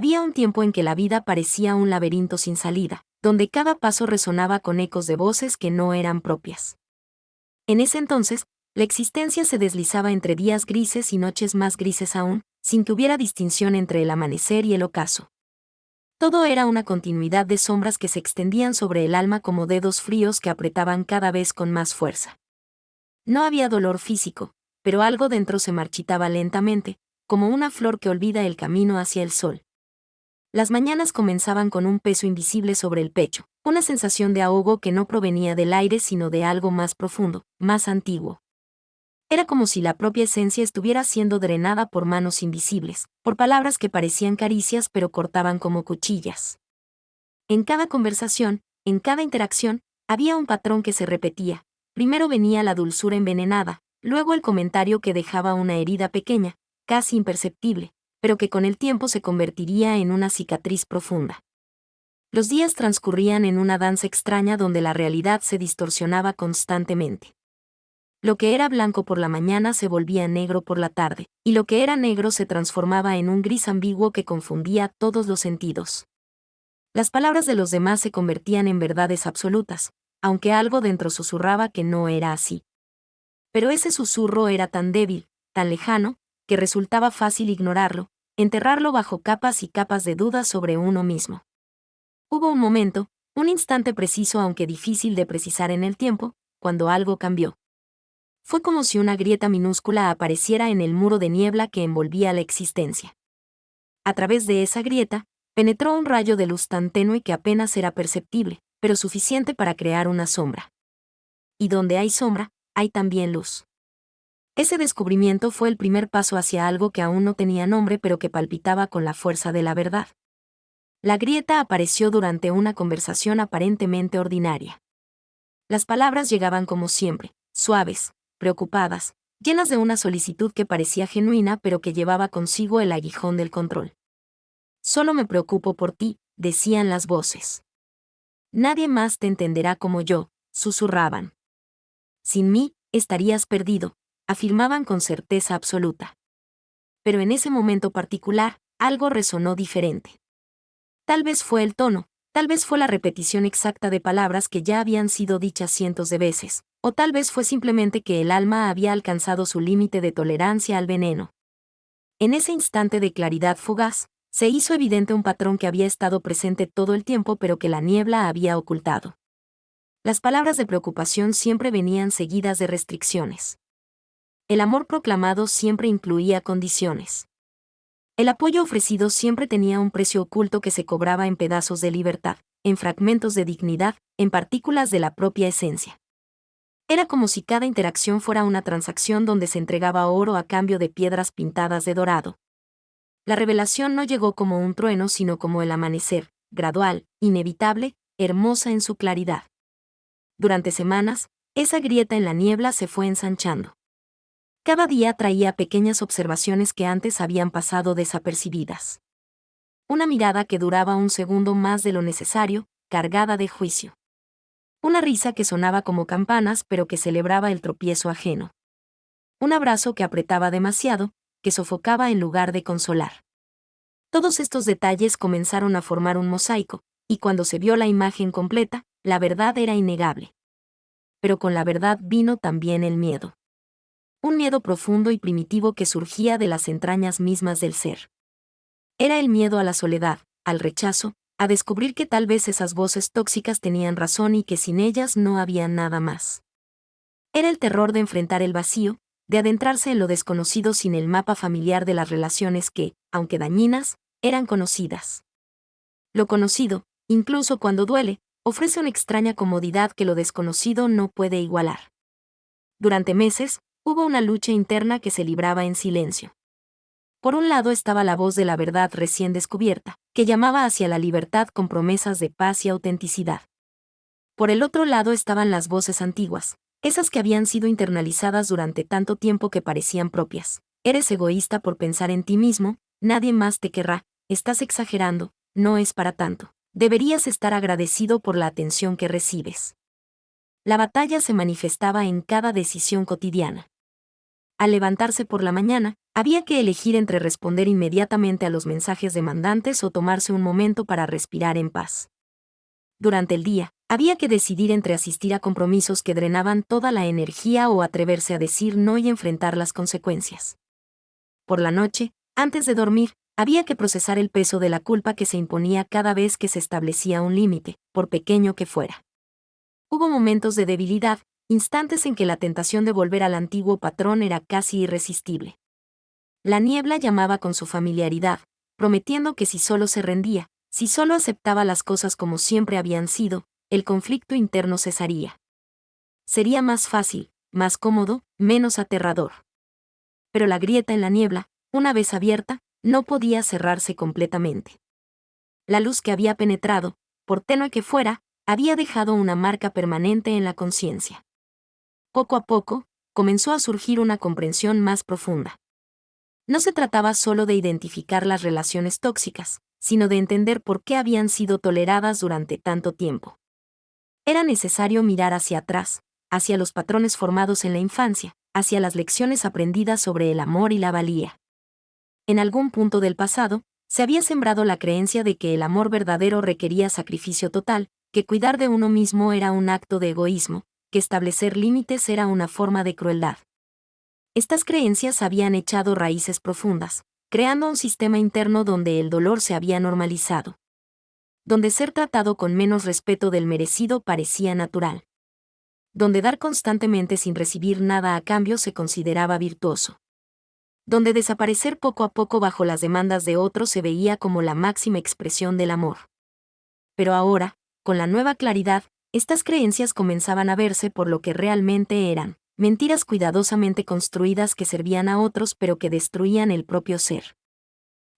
Había un tiempo en que la vida parecía un laberinto sin salida, donde cada paso resonaba con ecos de voces que no eran propias. En ese entonces, la existencia se deslizaba entre días grises y noches más grises aún, sin que hubiera distinción entre el amanecer y el ocaso. Todo era una continuidad de sombras que se extendían sobre el alma como dedos fríos que apretaban cada vez con más fuerza. No había dolor físico, pero algo dentro se marchitaba lentamente, como una flor que olvida el camino hacia el sol. Las mañanas comenzaban con un peso invisible sobre el pecho, una sensación de ahogo que no provenía del aire sino de algo más profundo, más antiguo. Era como si la propia esencia estuviera siendo drenada por manos invisibles, por palabras que parecían caricias pero cortaban como cuchillas. En cada conversación, en cada interacción, había un patrón que se repetía. Primero venía la dulzura envenenada, luego el comentario que dejaba una herida pequeña, casi imperceptible, pero que con el tiempo se convertiría en una cicatriz profunda. Los días transcurrían en una danza extraña donde la realidad se distorsionaba constantemente. Lo que era blanco por la mañana se volvía negro por la tarde, y lo que era negro se transformaba en un gris ambiguo que confundía todos los sentidos. Las palabras de los demás se convertían en verdades absolutas, aunque algo dentro susurraba que no era así. Pero ese susurro era tan débil, tan lejano, que resultaba fácil ignorarlo, enterrarlo bajo capas y capas de dudas sobre uno mismo. Hubo un momento, un instante preciso aunque difícil de precisar en el tiempo, cuando algo cambió. Fue como si una grieta minúscula apareciera en el muro de niebla que envolvía la existencia. A través de esa grieta, penetró un rayo de luz tan tenue que apenas era perceptible, pero suficiente para crear una sombra. Y donde hay sombra, hay también luz. Ese descubrimiento fue el primer paso hacia algo que aún no tenía nombre pero que palpitaba con la fuerza de la verdad. La grieta apareció durante una conversación aparentemente ordinaria. Las palabras llegaban como siempre, suaves, preocupadas, llenas de una solicitud que parecía genuina pero que llevaba consigo el aguijón del control. Solo me preocupo por ti, decían las voces. Nadie más te entenderá como yo, susurraban. Sin mí, estarías perdido, afirmaban con certeza absoluta. Pero en ese momento particular, algo resonó diferente. Tal vez fue el tono, tal vez fue la repetición exacta de palabras que ya habían sido dichas cientos de veces, o tal vez fue simplemente que el alma había alcanzado su límite de tolerancia al veneno. En ese instante de claridad fugaz, se hizo evidente un patrón que había estado presente todo el tiempo pero que la niebla había ocultado. Las palabras de preocupación siempre venían seguidas de restricciones. El amor proclamado siempre incluía condiciones. El apoyo ofrecido siempre tenía un precio oculto que se cobraba en pedazos de libertad, en fragmentos de dignidad, en partículas de la propia esencia. Era como si cada interacción fuera una transacción donde se entregaba oro a cambio de piedras pintadas de dorado. La revelación no llegó como un trueno sino como el amanecer, gradual, inevitable, hermosa en su claridad. Durante semanas, esa grieta en la niebla se fue ensanchando. Cada día traía pequeñas observaciones que antes habían pasado desapercibidas. Una mirada que duraba un segundo más de lo necesario, cargada de juicio. Una risa que sonaba como campanas pero que celebraba el tropiezo ajeno. Un abrazo que apretaba demasiado, que sofocaba en lugar de consolar. Todos estos detalles comenzaron a formar un mosaico, y cuando se vio la imagen completa, la verdad era innegable. Pero con la verdad vino también el miedo. Un miedo profundo y primitivo que surgía de las entrañas mismas del ser. Era el miedo a la soledad, al rechazo, a descubrir que tal vez esas voces tóxicas tenían razón y que sin ellas no había nada más. Era el terror de enfrentar el vacío, de adentrarse en lo desconocido sin el mapa familiar de las relaciones que, aunque dañinas, eran conocidas. Lo conocido, incluso cuando duele, ofrece una extraña comodidad que lo desconocido no puede igualar. Durante meses, hubo una lucha interna que se libraba en silencio. Por un lado estaba la voz de la verdad recién descubierta, que llamaba hacia la libertad con promesas de paz y autenticidad. Por el otro lado estaban las voces antiguas, esas que habían sido internalizadas durante tanto tiempo que parecían propias. Eres egoísta por pensar en ti mismo, nadie más te querrá, estás exagerando, no es para tanto. Deberías estar agradecido por la atención que recibes. La batalla se manifestaba en cada decisión cotidiana. Al levantarse por la mañana, había que elegir entre responder inmediatamente a los mensajes demandantes o tomarse un momento para respirar en paz. Durante el día, había que decidir entre asistir a compromisos que drenaban toda la energía o atreverse a decir no y enfrentar las consecuencias. Por la noche, antes de dormir, había que procesar el peso de la culpa que se imponía cada vez que se establecía un límite, por pequeño que fuera. Hubo momentos de debilidad, instantes en que la tentación de volver al antiguo patrón era casi irresistible. La niebla llamaba con su familiaridad, prometiendo que si solo se rendía, si solo aceptaba las cosas como siempre habían sido, el conflicto interno cesaría. Sería más fácil, más cómodo, menos aterrador. Pero la grieta en la niebla, una vez abierta, no podía cerrarse completamente. La luz que había penetrado, por tenue que fuera, había dejado una marca permanente en la conciencia. Poco a poco, comenzó a surgir una comprensión más profunda. No se trataba solo de identificar las relaciones tóxicas, sino de entender por qué habían sido toleradas durante tanto tiempo. Era necesario mirar hacia atrás, hacia los patrones formados en la infancia, hacia las lecciones aprendidas sobre el amor y la valía. En algún punto del pasado, se había sembrado la creencia de que el amor verdadero requería sacrificio total, que cuidar de uno mismo era un acto de egoísmo, que establecer límites era una forma de crueldad. Estas creencias habían echado raíces profundas, creando un sistema interno donde el dolor se había normalizado. Donde ser tratado con menos respeto del merecido parecía natural. Donde dar constantemente sin recibir nada a cambio se consideraba virtuoso. Donde desaparecer poco a poco bajo las demandas de otros se veía como la máxima expresión del amor. Pero ahora, con la nueva claridad, estas creencias comenzaban a verse por lo que realmente eran, mentiras cuidadosamente construidas que servían a otros pero que destruían el propio ser.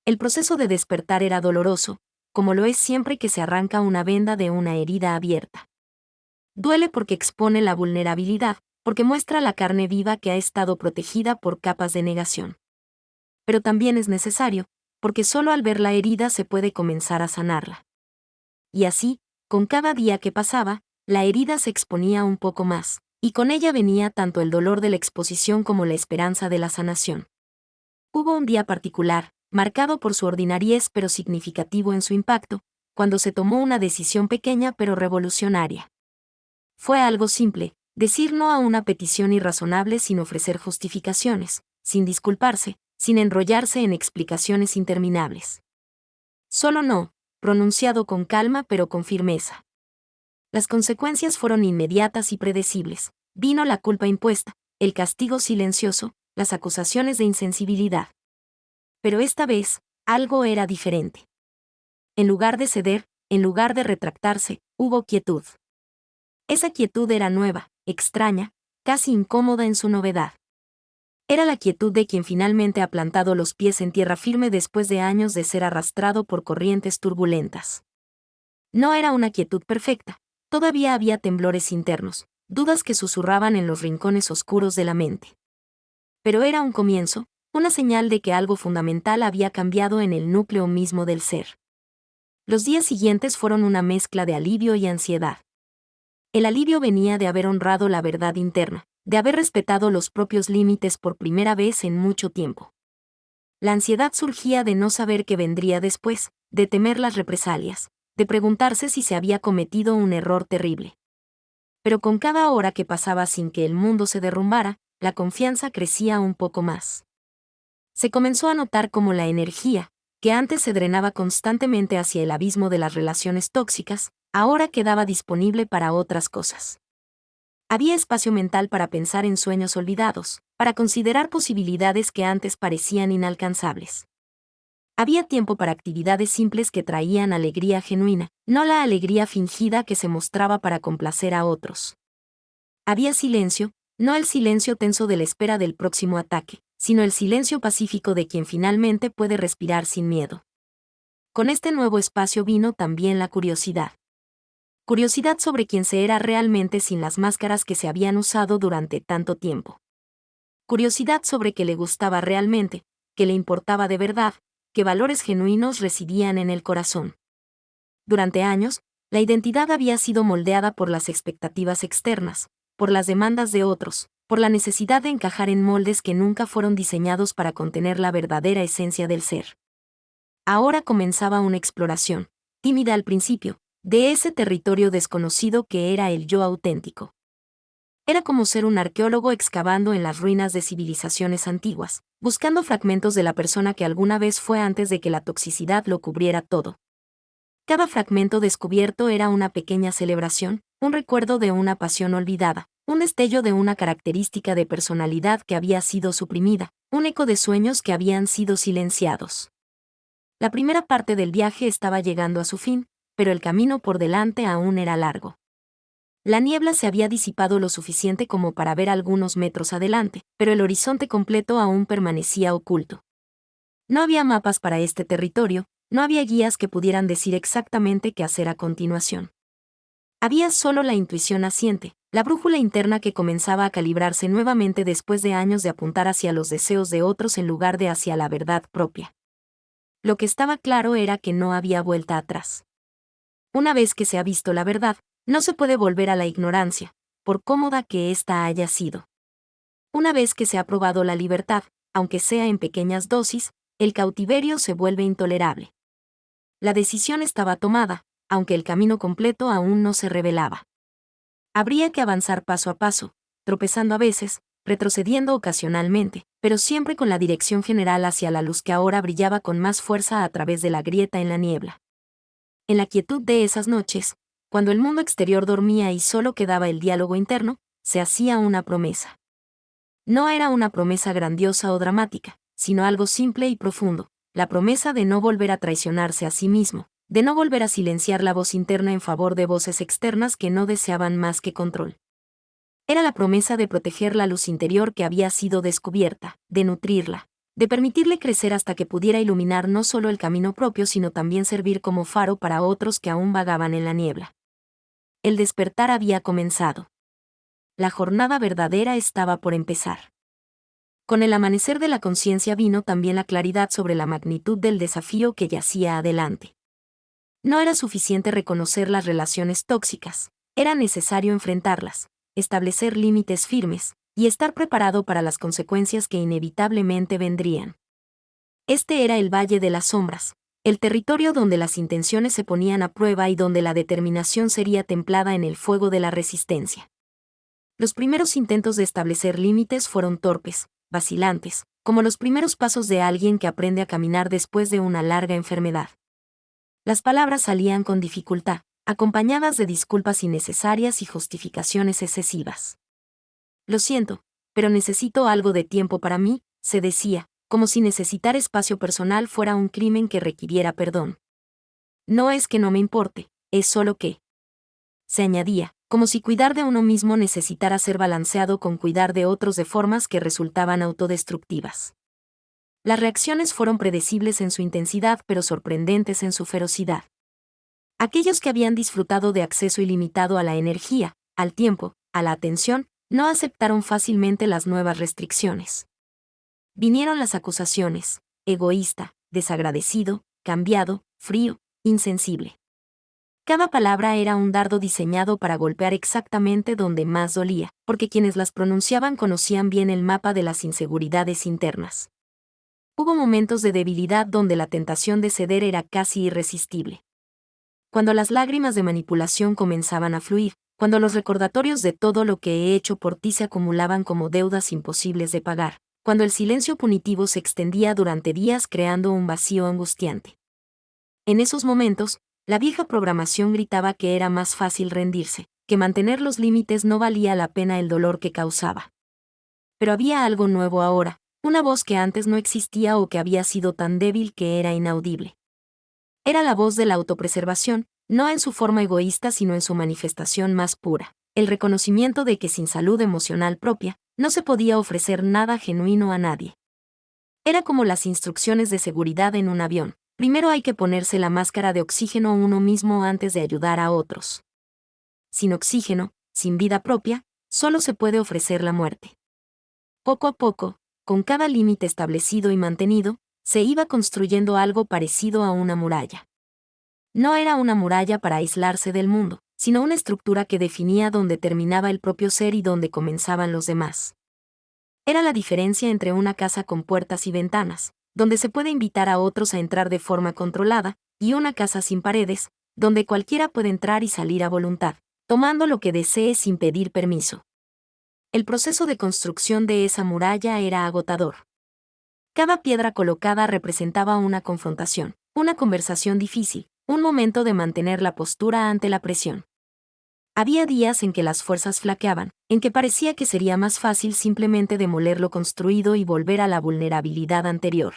El proceso de despertar era doloroso, como lo es siempre que se arranca una venda de una herida abierta. Duele porque expone la vulnerabilidad, porque muestra la carne viva que ha estado protegida por capas de negación. Pero también es necesario, porque solo al ver la herida se puede comenzar a sanarla. Y así, con cada día que pasaba, la herida se exponía un poco más, y con ella venía tanto el dolor de la exposición como la esperanza de la sanación. Hubo un día particular, marcado por su ordinariez pero significativo en su impacto, cuando se tomó una decisión pequeña pero revolucionaria. Fue algo simple, decir no a una petición irrazonable sin ofrecer justificaciones, sin disculparse, sin enrollarse en explicaciones interminables. Solo no, pronunciado con calma pero con firmeza. Las consecuencias fueron inmediatas y predecibles. Vino la culpa impuesta, el castigo silencioso, las acusaciones de insensibilidad. Pero esta vez, algo era diferente. En lugar de ceder, en lugar de retractarse, hubo quietud. Esa quietud era nueva, extraña, casi incómoda en su novedad. Era la quietud de quien finalmente ha plantado los pies en tierra firme después de años de ser arrastrado por corrientes turbulentas. No era una quietud perfecta, todavía había temblores internos, dudas que susurraban en los rincones oscuros de la mente. Pero era un comienzo, una señal de que algo fundamental había cambiado en el núcleo mismo del ser. Los días siguientes fueron una mezcla de alivio y ansiedad. El alivio venía de haber honrado la verdad interna, de haber respetado los propios límites por primera vez en mucho tiempo. La ansiedad surgía de no saber qué vendría después, de temer las represalias, de preguntarse si se había cometido un error terrible. Pero con cada hora que pasaba sin que el mundo se derrumbara, la confianza crecía un poco más. Se comenzó a notar cómo la energía, que antes se drenaba constantemente hacia el abismo de las relaciones tóxicas, ahora quedaba disponible para otras cosas. Había espacio mental para pensar en sueños olvidados, para considerar posibilidades que antes parecían inalcanzables. Había tiempo para actividades simples que traían alegría genuina, no la alegría fingida que se mostraba para complacer a otros. Había silencio, no el silencio tenso de la espera del próximo ataque, sino el silencio pacífico de quien finalmente puede respirar sin miedo. Con este nuevo espacio vino también la curiosidad. Curiosidad sobre quién se era realmente sin las máscaras que se habían usado durante tanto tiempo. Curiosidad sobre qué le gustaba realmente, qué le importaba de verdad, qué valores genuinos residían en el corazón. Durante años, la identidad había sido moldeada por las expectativas externas, por las demandas de otros, por la necesidad de encajar en moldes que nunca fueron diseñados para contener la verdadera esencia del ser. Ahora comenzaba una exploración, tímida al principio, de ese territorio desconocido que era el yo auténtico. Era como ser un arqueólogo excavando en las ruinas de civilizaciones antiguas, buscando fragmentos de la persona que alguna vez fue antes de que la toxicidad lo cubriera todo. Cada fragmento descubierto era una pequeña celebración, un recuerdo de una pasión olvidada, un destello de una característica de personalidad que había sido suprimida, un eco de sueños que habían sido silenciados. La primera parte del viaje estaba llegando a su fin, pero el camino por delante aún era largo. La niebla se había disipado lo suficiente como para ver algunos metros adelante, pero el horizonte completo aún permanecía oculto. No había mapas para este territorio, no había guías que pudieran decir exactamente qué hacer a continuación. Había solo la intuición naciente, la brújula interna que comenzaba a calibrarse nuevamente después de años de apuntar hacia los deseos de otros en lugar de hacia la verdad propia. Lo que estaba claro era que no había vuelta atrás. Una vez que se ha visto la verdad, no se puede volver a la ignorancia, por cómoda que ésta haya sido. Una vez que se ha probado la libertad, aunque sea en pequeñas dosis, el cautiverio se vuelve intolerable. La decisión estaba tomada, aunque el camino completo aún no se revelaba. Habría que avanzar paso a paso, tropezando a veces, retrocediendo ocasionalmente, pero siempre con la dirección general hacia la luz que ahora brillaba con más fuerza a través de la grieta en la niebla. En la quietud de esas noches, cuando el mundo exterior dormía y solo quedaba el diálogo interno, se hacía una promesa. No era una promesa grandiosa o dramática, sino algo simple y profundo, la promesa de no volver a traicionarse a sí mismo, de no volver a silenciar la voz interna en favor de voces externas que no deseaban más que control. Era la promesa de proteger la luz interior que había sido descubierta, de nutrirla, de permitirle crecer hasta que pudiera iluminar no solo el camino propio sino también servir como faro para otros que aún vagaban en la niebla. El despertar había comenzado. La jornada verdadera estaba por empezar. Con el amanecer de la conciencia vino también la claridad sobre la magnitud del desafío que yacía adelante. No era suficiente reconocer las relaciones tóxicas, era necesario enfrentarlas, establecer límites firmes, y estar preparado para las consecuencias que inevitablemente vendrían. Este era el Valle de las Sombras, el territorio donde las intenciones se ponían a prueba y donde la determinación sería templada en el fuego de la resistencia. Los primeros intentos de establecer límites fueron torpes, vacilantes, como los primeros pasos de alguien que aprende a caminar después de una larga enfermedad. Las palabras salían con dificultad, acompañadas de disculpas innecesarias y justificaciones excesivas. Lo siento, pero necesito algo de tiempo para mí, se decía, como si necesitar espacio personal fuera un crimen que requiriera perdón. No es que no me importe, es solo que, se añadía, como si cuidar de uno mismo necesitara ser balanceado con cuidar de otros de formas que resultaban autodestructivas. Las reacciones fueron predecibles en su intensidad pero sorprendentes en su ferocidad. Aquellos que habían disfrutado de acceso ilimitado a la energía, al tiempo, a la atención, no aceptaron fácilmente las nuevas restricciones. Vinieron las acusaciones: egoísta, desagradecido, cambiado, frío, insensible. Cada palabra era un dardo diseñado para golpear exactamente donde más dolía, porque quienes las pronunciaban conocían bien el mapa de las inseguridades internas. Hubo momentos de debilidad donde la tentación de ceder era casi irresistible. Cuando las lágrimas de manipulación comenzaban a fluir, cuando los recordatorios de todo lo que he hecho por ti se acumulaban como deudas imposibles de pagar, cuando el silencio punitivo se extendía durante días creando un vacío angustiante. En esos momentos, la vieja programación gritaba que era más fácil rendirse, que mantener los límites no valía la pena el dolor que causaba. Pero había algo nuevo ahora, una voz que antes no existía o que había sido tan débil que era inaudible. Era la voz de la autopreservación, no en su forma egoísta sino en su manifestación más pura, el reconocimiento de que sin salud emocional propia, no se podía ofrecer nada genuino a nadie. Era como las instrucciones de seguridad en un avión: primero hay que ponerse la máscara de oxígeno uno mismo antes de ayudar a otros. Sin oxígeno, sin vida propia, solo se puede ofrecer la muerte. Poco a poco, con cada límite establecido y mantenido, se iba construyendo algo parecido a una muralla. No era una muralla para aislarse del mundo, sino una estructura que definía dónde terminaba el propio ser y dónde comenzaban los demás. Era la diferencia entre una casa con puertas y ventanas, donde se puede invitar a otros a entrar de forma controlada, y una casa sin paredes, donde cualquiera puede entrar y salir a voluntad, tomando lo que desee sin pedir permiso. El proceso de construcción de esa muralla era agotador. Cada piedra colocada representaba una confrontación, una conversación difícil, un momento de mantener la postura ante la presión. Había días en que las fuerzas flaqueaban, en que parecía que sería más fácil simplemente demoler lo construido y volver a la vulnerabilidad anterior.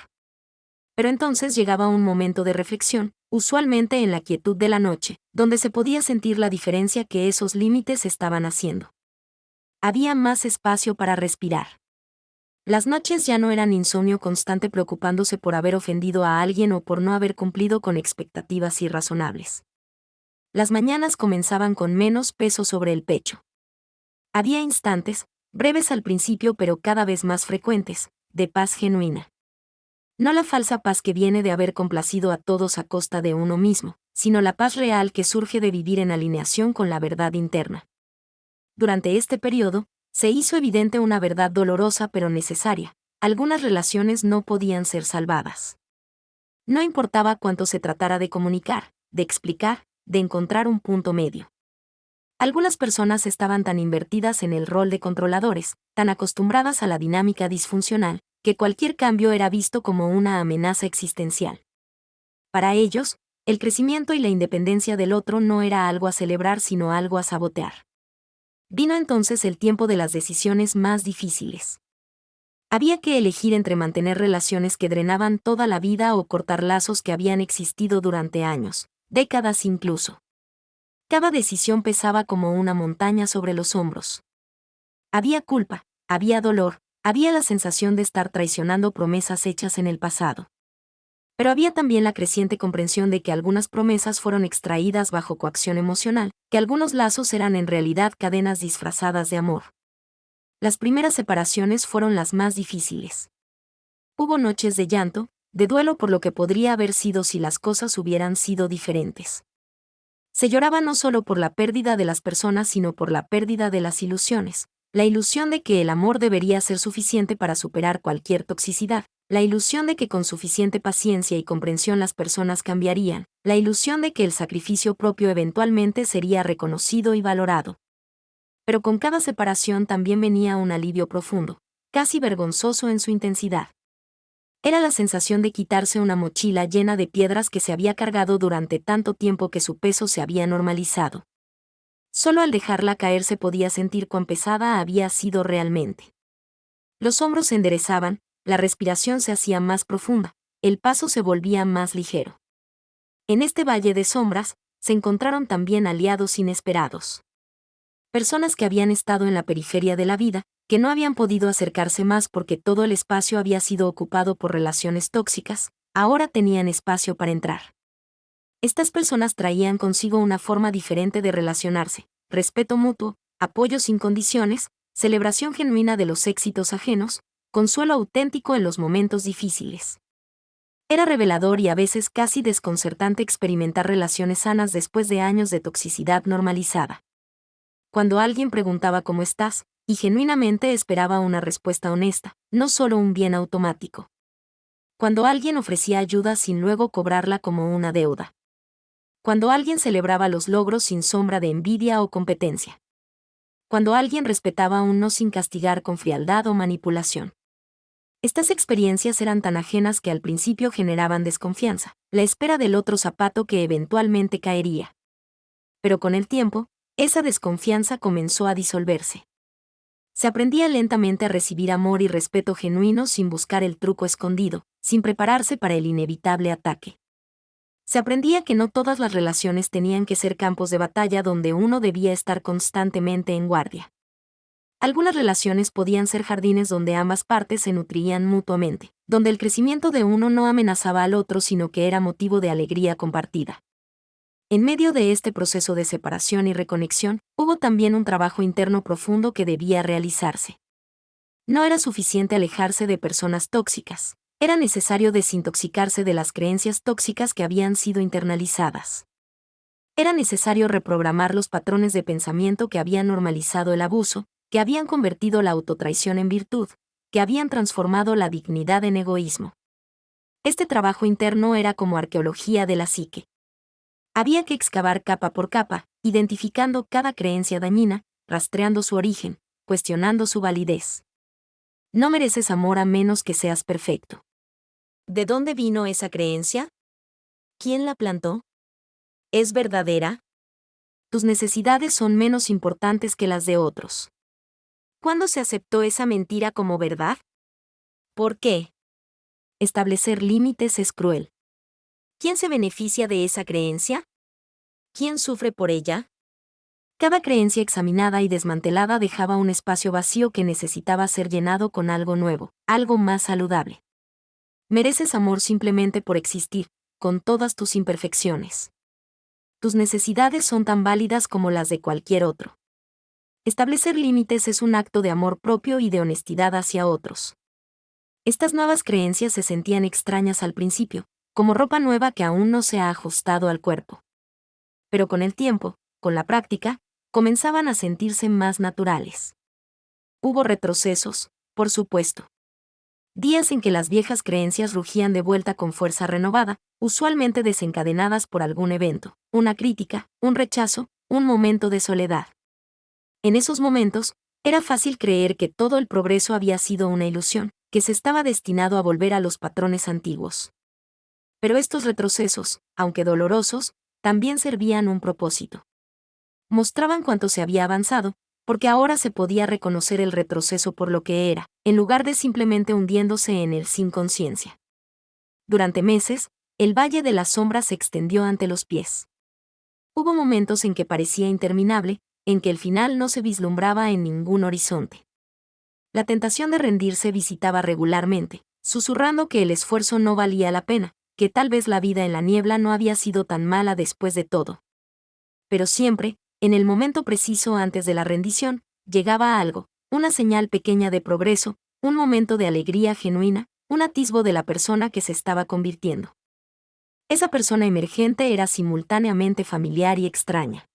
Pero entonces llegaba un momento de reflexión, usualmente en la quietud de la noche, donde se podía sentir la diferencia que esos límites estaban haciendo. Había más espacio para respirar. Las noches ya no eran insomnio constante preocupándose por haber ofendido a alguien o por no haber cumplido con expectativas irrazonables. Las mañanas comenzaban con menos peso sobre el pecho. Había instantes, breves al principio pero cada vez más frecuentes, de paz genuina. No la falsa paz que viene de haber complacido a todos a costa de uno mismo, sino la paz real que surge de vivir en alineación con la verdad interna. Durante este periodo, se hizo evidente una verdad dolorosa pero necesaria: algunas relaciones no podían ser salvadas. No importaba cuánto se tratara de comunicar, de explicar, de encontrar un punto medio. Algunas personas estaban tan invertidas en el rol de controladores, tan acostumbradas a la dinámica disfuncional, que cualquier cambio era visto como una amenaza existencial. Para ellos, el crecimiento y la independencia del otro no era algo a celebrar sino algo a sabotear. Vino entonces el tiempo de las decisiones más difíciles. Había que elegir entre mantener relaciones que drenaban toda la vida o cortar lazos que habían existido durante años, décadas incluso. Cada decisión pesaba como una montaña sobre los hombros. Había culpa, había dolor, había la sensación de estar traicionando promesas hechas en el pasado. Pero había también la creciente comprensión de que algunas promesas fueron extraídas bajo coacción emocional, que algunos lazos eran en realidad cadenas disfrazadas de amor. Las primeras separaciones fueron las más difíciles. Hubo noches de llanto, de duelo por lo que podría haber sido si las cosas hubieran sido diferentes. Se lloraba no solo por la pérdida de las personas sino por la pérdida de las ilusiones, la ilusión de que el amor debería ser suficiente para superar cualquier toxicidad, la ilusión de que con suficiente paciencia y comprensión las personas cambiarían, la ilusión de que el sacrificio propio eventualmente sería reconocido y valorado. Pero con cada separación también venía un alivio profundo, casi vergonzoso en su intensidad. Era la sensación de quitarse una mochila llena de piedras que se había cargado durante tanto tiempo que su peso se había normalizado. Solo al dejarla caer se podía sentir cuán pesada había sido realmente. Los hombros se enderezaban, la respiración se hacía más profunda, el paso se volvía más ligero. En este valle de sombras, se encontraron también aliados inesperados. Personas que habían estado en la periferia de la vida, que no habían podido acercarse más porque todo el espacio había sido ocupado por relaciones tóxicas, ahora tenían espacio para entrar. Estas personas traían consigo una forma diferente de relacionarse: respeto mutuo, apoyo sin condiciones, celebración genuina de los éxitos ajenos, consuelo auténtico en los momentos difíciles. Era revelador y a veces casi desconcertante experimentar relaciones sanas después de años de toxicidad normalizada. Cuando alguien preguntaba cómo estás, y genuinamente esperaba una respuesta honesta, no solo un bien automático. Cuando alguien ofrecía ayuda sin luego cobrarla como una deuda. Cuando alguien celebraba los logros sin sombra de envidia o competencia. Cuando alguien respetaba a un no sin castigar con frialdad o manipulación. Estas experiencias eran tan ajenas que al principio generaban desconfianza, la espera del otro zapato que eventualmente caería. Pero con el tiempo, esa desconfianza comenzó a disolverse. Se aprendía lentamente a recibir amor y respeto genuinos sin buscar el truco escondido, sin prepararse para el inevitable ataque. Se aprendía que no todas las relaciones tenían que ser campos de batalla donde uno debía estar constantemente en guardia. Algunas relaciones podían ser jardines donde ambas partes se nutrían mutuamente, donde el crecimiento de uno no amenazaba al otro sino que era motivo de alegría compartida. En medio de este proceso de separación y reconexión, hubo también un trabajo interno profundo que debía realizarse. No era suficiente alejarse de personas tóxicas, era necesario desintoxicarse de las creencias tóxicas que habían sido internalizadas. Era necesario reprogramar los patrones de pensamiento que habían normalizado el abuso, que habían convertido la autotraición en virtud, que habían transformado la dignidad en egoísmo. Este trabajo interno era como arqueología de la psique. Había que excavar capa por capa, identificando cada creencia dañina, rastreando su origen, cuestionando su validez. No mereces amor a menos que seas perfecto. ¿De dónde vino esa creencia? ¿Quién la plantó? ¿Es verdadera? Tus necesidades son menos importantes que las de otros. ¿Cuándo se aceptó esa mentira como verdad? ¿Por qué? Establecer límites es cruel. ¿Quién se beneficia de esa creencia? ¿Quién sufre por ella? Cada creencia examinada y desmantelada dejaba un espacio vacío que necesitaba ser llenado con algo nuevo, algo más saludable. Mereces amor simplemente por existir, con todas tus imperfecciones. Tus necesidades son tan válidas como las de cualquier otro. Establecer límites es un acto de amor propio y de honestidad hacia otros. Estas nuevas creencias se sentían extrañas al principio, como ropa nueva que aún no se ha ajustado al cuerpo. Pero con el tiempo, con la práctica, comenzaban a sentirse más naturales. Hubo retrocesos, por supuesto. Días en que las viejas creencias rugían de vuelta con fuerza renovada, usualmente desencadenadas por algún evento, una crítica, un rechazo, un momento de soledad. En esos momentos, era fácil creer que todo el progreso había sido una ilusión, que se estaba destinado a volver a los patrones antiguos. Pero estos retrocesos, aunque dolorosos, también servían un propósito. Mostraban cuánto se había avanzado, porque ahora se podía reconocer el retroceso por lo que era, en lugar de simplemente hundiéndose en él sin conciencia. Durante meses, el Valle de las Sombras se extendió ante los pies. Hubo momentos en que parecía interminable, en que el final no se vislumbraba en ningún horizonte. La tentación de rendirse visitaba regularmente, susurrando que el esfuerzo no valía la pena, que tal vez la vida en la niebla no había sido tan mala después de todo. Pero siempre, en el momento preciso antes de la rendición, llegaba algo, una señal pequeña de progreso, un momento de alegría genuina, un atisbo de la persona que se estaba convirtiendo. Esa persona emergente era simultáneamente familiar y extraña.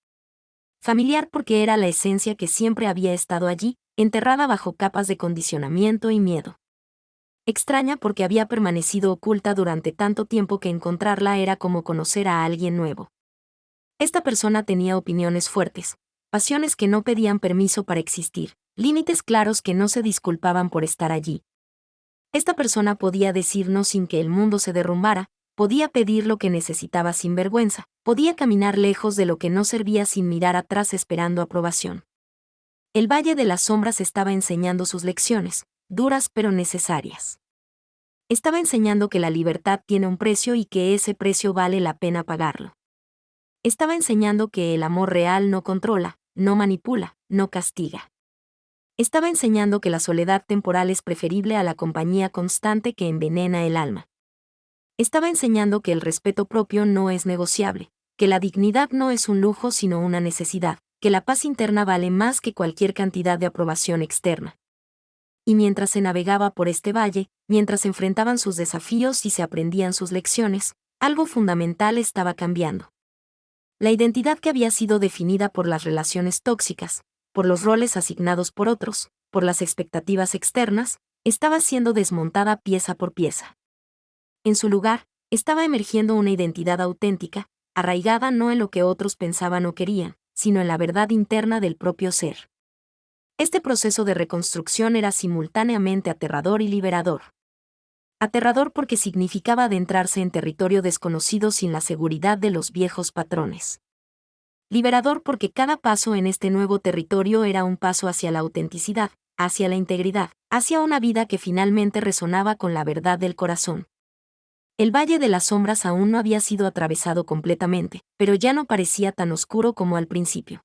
Familiar porque era la esencia que siempre había estado allí, enterrada bajo capas de condicionamiento y miedo. Extraña porque había permanecido oculta durante tanto tiempo que encontrarla era como conocer a alguien nuevo. Esta persona tenía opiniones fuertes, pasiones que no pedían permiso para existir, límites claros que no se disculpaban por estar allí. Esta persona podía decir no sin que el mundo se derrumbara, podía pedir lo que necesitaba sin vergüenza, podía caminar lejos de lo que no servía sin mirar atrás esperando aprobación. El Valle de las Sombras estaba enseñando sus lecciones, duras pero necesarias. Estaba enseñando que la libertad tiene un precio y que ese precio vale la pena pagarlo. Estaba enseñando que el amor real no controla, no manipula, no castiga. Estaba enseñando que la soledad temporal es preferible a la compañía constante que envenena el alma. Estaba enseñando que el respeto propio no es negociable, que la dignidad no es un lujo sino una necesidad, que la paz interna vale más que cualquier cantidad de aprobación externa. Y mientras se navegaba por este valle, mientras se enfrentaban sus desafíos y se aprendían sus lecciones, algo fundamental estaba cambiando. La identidad que había sido definida por las relaciones tóxicas, por los roles asignados por otros, por las expectativas externas, estaba siendo desmontada pieza por pieza. En su lugar, estaba emergiendo una identidad auténtica, arraigada no en lo que otros pensaban o querían, sino en la verdad interna del propio ser. Este proceso de reconstrucción era simultáneamente aterrador y liberador. Aterrador porque significaba adentrarse en territorio desconocido sin la seguridad de los viejos patrones. Liberador porque cada paso en este nuevo territorio era un paso hacia la autenticidad, hacia la integridad, hacia una vida que finalmente resonaba con la verdad del corazón. El Valle de las Sombras aún no había sido atravesado completamente, pero ya no parecía tan oscuro como al principio.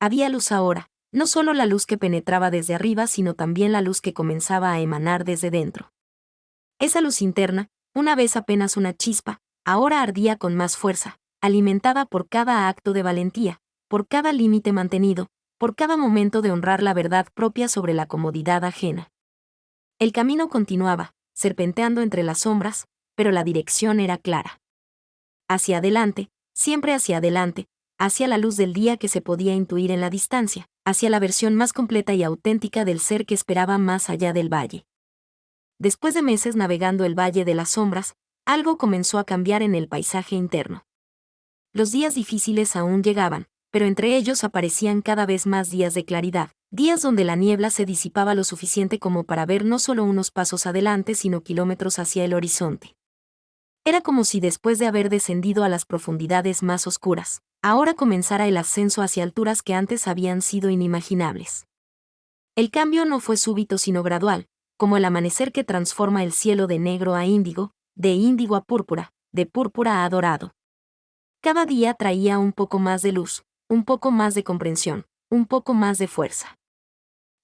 Había luz ahora, no solo la luz que penetraba desde arriba, sino también la luz que comenzaba a emanar desde dentro. Esa luz interna, una vez apenas una chispa, ahora ardía con más fuerza, alimentada por cada acto de valentía, por cada límite mantenido, por cada momento de honrar la verdad propia sobre la comodidad ajena. El camino continuaba, serpenteando entre las sombras, pero la dirección era clara. Hacia adelante, siempre hacia adelante, hacia la luz del día que se podía intuir en la distancia, hacia la versión más completa y auténtica del ser que esperaba más allá del valle. Después de meses navegando el Valle de las Sombras, algo comenzó a cambiar en el paisaje interno. Los días difíciles aún llegaban, pero entre ellos aparecían cada vez más días de claridad, días donde la niebla se disipaba lo suficiente como para ver no solo unos pasos adelante sino kilómetros hacia el horizonte. Era como si después de haber descendido a las profundidades más oscuras, ahora comenzara el ascenso hacia alturas que antes habían sido inimaginables. El cambio no fue súbito sino gradual, como el amanecer que transforma el cielo de negro a índigo, de índigo a púrpura, de púrpura a dorado. Cada día traía un poco más de luz, un poco más de comprensión, un poco más de fuerza.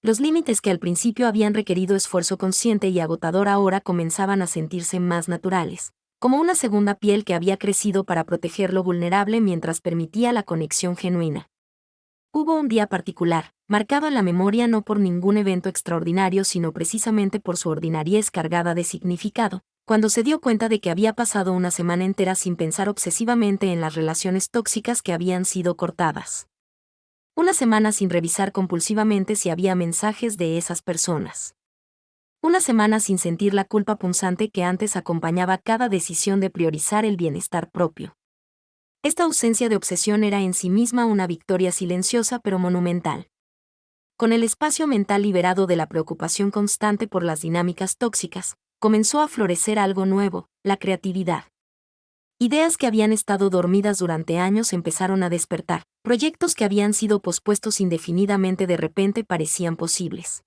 Los límites que al principio habían requerido esfuerzo consciente y agotador ahora comenzaban a sentirse más naturales, como una segunda piel que había crecido para proteger lo vulnerable mientras permitía la conexión genuina. Hubo un día particular, marcado en la memoria no por ningún evento extraordinario sino precisamente por su ordinariez cargada de significado, cuando se dio cuenta de que había pasado una semana entera sin pensar obsesivamente en las relaciones tóxicas que habían sido cortadas. Una semana sin revisar compulsivamente si había mensajes de esas personas. Una semana sin sentir la culpa punzante que antes acompañaba cada decisión de priorizar el bienestar propio. Esta ausencia de obsesión era en sí misma una victoria silenciosa pero monumental. Con el espacio mental liberado de la preocupación constante por las dinámicas tóxicas, comenzó a florecer algo nuevo, la creatividad. Ideas que habían estado dormidas durante años empezaron a despertar, proyectos que habían sido pospuestos indefinidamente de repente parecían posibles.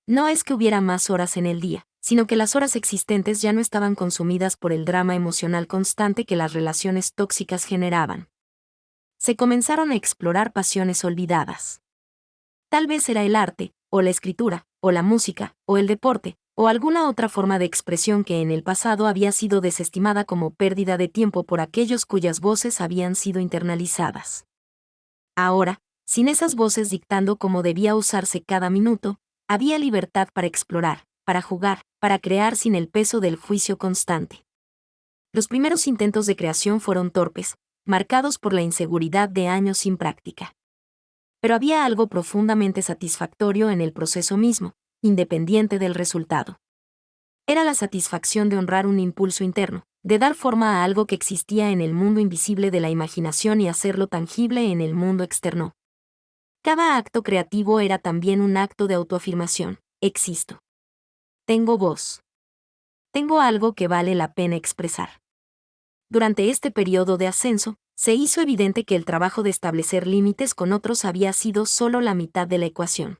No es que hubiera más horas en el día, sino que las horas existentes ya no estaban consumidas por el drama emocional constante que las relaciones tóxicas generaban. Se comenzaron a explorar pasiones olvidadas. Tal vez era el arte, o la escritura, o la música, o el deporte, o alguna otra forma de expresión que en el pasado había sido desestimada como pérdida de tiempo por aquellos cuyas voces habían sido internalizadas. Ahora, sin esas voces dictando cómo debía usarse cada minuto, había libertad para explorar, para jugar, para crear sin el peso del juicio constante. Los primeros intentos de creación fueron torpes, marcados por la inseguridad de años sin práctica. Pero había algo profundamente satisfactorio en el proceso mismo, independiente del resultado. Era la satisfacción de honrar un impulso interno, de dar forma a algo que existía en el mundo invisible de la imaginación y hacerlo tangible en el mundo externo. Cada acto creativo era también un acto de autoafirmación: existo. Tengo voz. Tengo algo que vale la pena expresar. Durante este periodo de ascenso, se hizo evidente que el trabajo de establecer límites con otros había sido solo la mitad de la ecuación.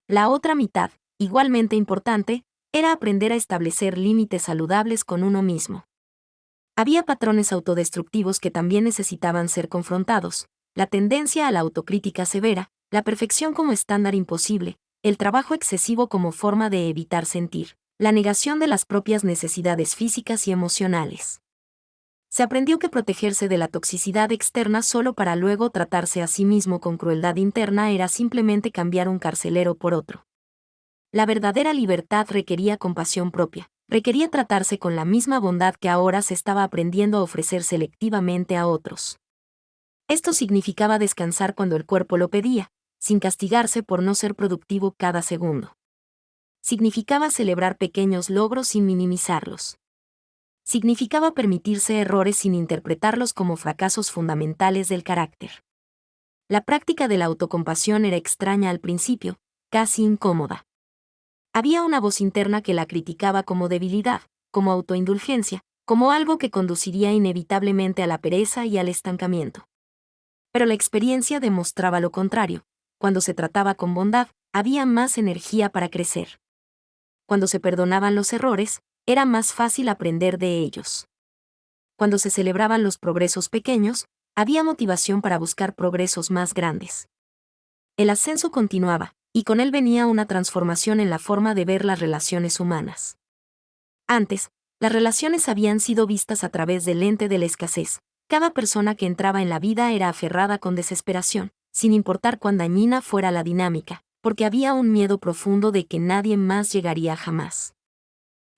La otra mitad, igualmente importante, era aprender a establecer límites saludables con uno mismo. Había patrones autodestructivos que también necesitaban ser confrontados: la tendencia a la autocrítica severa, la perfección como estándar imposible, el trabajo excesivo como forma de evitar sentir, la negación de las propias necesidades físicas y emocionales. Se aprendió que protegerse de la toxicidad externa solo para luego tratarse a sí mismo con crueldad interna era simplemente cambiar un carcelero por otro. La verdadera libertad requería compasión propia, requería tratarse con la misma bondad que ahora se estaba aprendiendo a ofrecer selectivamente a otros. Esto significaba descansar cuando el cuerpo lo pedía, sin castigarse por no ser productivo cada segundo. Significaba celebrar pequeños logros sin minimizarlos. Significaba permitirse errores sin interpretarlos como fracasos fundamentales del carácter. La práctica de la autocompasión era extraña al principio, casi incómoda. Había una voz interna que la criticaba como debilidad, como autoindulgencia, como algo que conduciría inevitablemente a la pereza y al estancamiento. Pero la experiencia demostraba lo contrario: cuando se trataba con bondad, había más energía para crecer. Cuando se perdonaban los errores, era más fácil aprender de ellos. Cuando se celebraban los progresos pequeños, había motivación para buscar progresos más grandes. El ascenso continuaba, y con él venía una transformación en la forma de ver las relaciones humanas. Antes, las relaciones habían sido vistas a través del lente de la escasez. Cada persona que entraba en la vida era aferrada con desesperación, sin importar cuán dañina fuera la dinámica, porque había un miedo profundo de que nadie más llegaría jamás.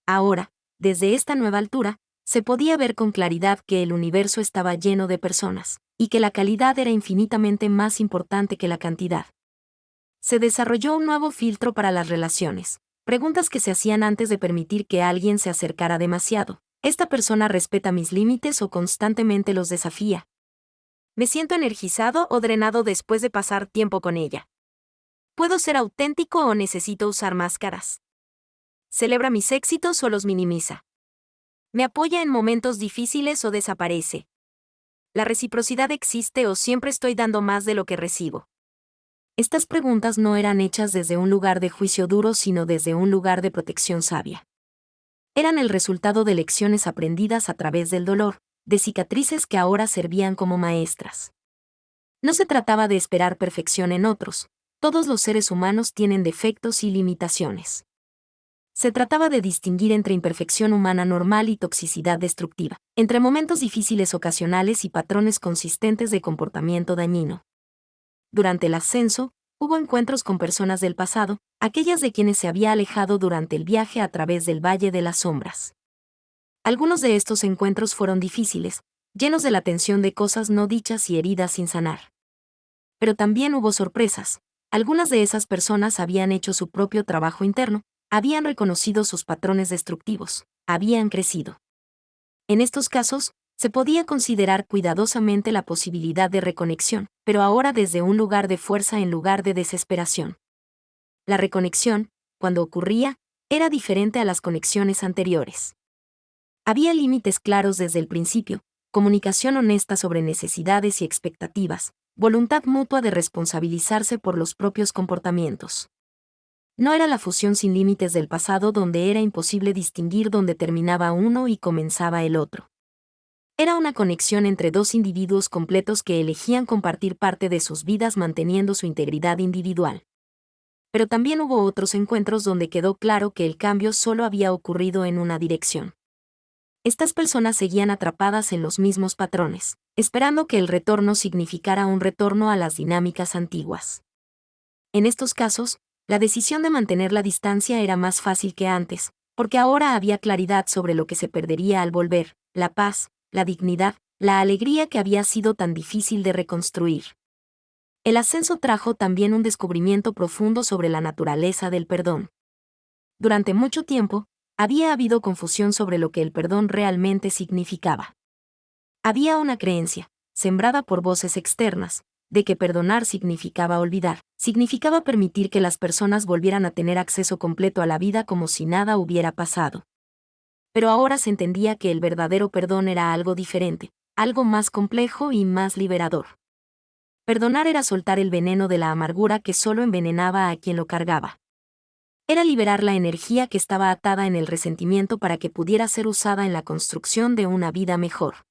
Ahora, desde esta nueva altura, se podía ver con claridad que el universo estaba lleno de personas, y que la calidad era infinitamente más importante que la cantidad. Se desarrolló un nuevo filtro para las relaciones. Preguntas que se hacían antes de permitir que alguien se acercara demasiado. ¿Esta persona respeta mis límites o constantemente los desafía? ¿Me siento energizado o drenado después de pasar tiempo con ella? ¿Puedo ser auténtico o necesito usar máscaras? ¿Celebra mis éxitos o los minimiza? ¿Me apoya en momentos difíciles o desaparece? ¿La reciprocidad existe o siempre estoy dando más de lo que recibo? Estas preguntas no eran hechas desde un lugar de juicio duro, sino desde un lugar de protección sabia. Eran el resultado de lecciones aprendidas a través del dolor, de cicatrices que ahora servían como maestras. No se trataba de esperar perfección en otros. Todos los seres humanos tienen defectos y limitaciones. Se trataba de distinguir entre imperfección humana normal y toxicidad destructiva, entre momentos difíciles ocasionales y patrones consistentes de comportamiento dañino. Durante el ascenso, hubo encuentros con personas del pasado, aquellas de quienes se había alejado durante el viaje a través del Valle de las Sombras. Algunos de estos encuentros fueron difíciles, llenos de la tensión de cosas no dichas y heridas sin sanar. Pero también hubo sorpresas. Algunas de esas personas habían hecho su propio trabajo interno, habían reconocido sus patrones destructivos, habían crecido. En estos casos, se podía considerar cuidadosamente la posibilidad de reconexión, pero ahora desde un lugar de fuerza en lugar de desesperación. La reconexión, cuando ocurría, era diferente a las conexiones anteriores. Había límites claros desde el principio, comunicación honesta sobre necesidades y expectativas, voluntad mutua de responsabilizarse por los propios comportamientos. No era la fusión sin límites del pasado donde era imposible distinguir dónde terminaba uno y comenzaba el otro. Era una conexión entre dos individuos completos que elegían compartir parte de sus vidas manteniendo su integridad individual. Pero también hubo otros encuentros donde quedó claro que el cambio solo había ocurrido en una dirección. Estas personas seguían atrapadas en los mismos patrones, esperando que el retorno significara un retorno a las dinámicas antiguas. En estos casos, la decisión de mantener la distancia era más fácil que antes, porque ahora había claridad sobre lo que se perdería al volver, la paz, la dignidad, la alegría que había sido tan difícil de reconstruir. El ascenso trajo también un descubrimiento profundo sobre la naturaleza del perdón. Durante mucho tiempo, había habido confusión sobre lo que el perdón realmente significaba. Había una creencia, sembrada por voces externas, de que perdonar significaba olvidar, significaba permitir que las personas volvieran a tener acceso completo a la vida como si nada hubiera pasado. Pero ahora se entendía que el verdadero perdón era algo diferente, algo más complejo y más liberador. Perdonar era soltar el veneno de la amargura que solo envenenaba a quien lo cargaba. Era liberar la energía que estaba atada en el resentimiento para que pudiera ser usada en la construcción de una vida mejor.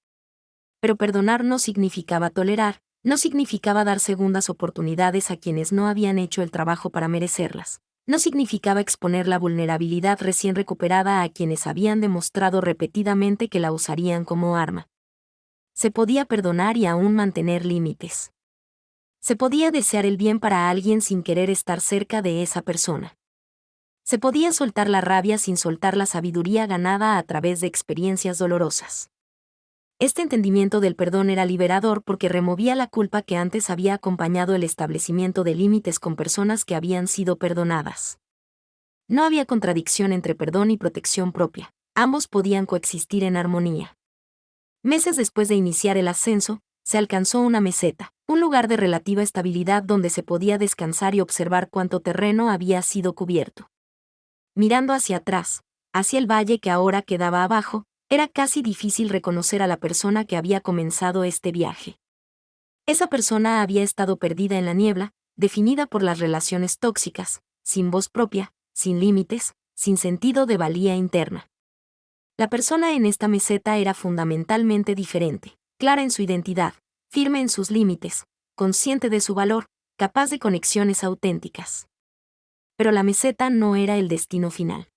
Pero perdonar no significaba tolerar, no significaba dar segundas oportunidades a quienes no habían hecho el trabajo para merecerlas. No significaba exponer la vulnerabilidad recién recuperada a quienes habían demostrado repetidamente que la usarían como arma. Se podía perdonar y aún mantener límites. Se podía desear el bien para alguien sin querer estar cerca de esa persona. Se podía soltar la rabia sin soltar la sabiduría ganada a través de experiencias dolorosas. Este entendimiento del perdón era liberador porque removía la culpa que antes había acompañado el establecimiento de límites con personas que habían sido perdonadas. No había contradicción entre perdón y protección propia, ambos podían coexistir en armonía. Meses después de iniciar el ascenso, se alcanzó una meseta, un lugar de relativa estabilidad donde se podía descansar y observar cuánto terreno había sido cubierto. Mirando hacia atrás, hacia el valle que ahora quedaba abajo, era casi difícil reconocer a la persona que había comenzado este viaje. Esa persona había estado perdida en la niebla, definida por las relaciones tóxicas, sin voz propia, sin límites, sin sentido de valía interna. La persona en esta meseta era fundamentalmente diferente, clara en su identidad, firme en sus límites, consciente de su valor, capaz de conexiones auténticas. Pero la meseta no era el destino final.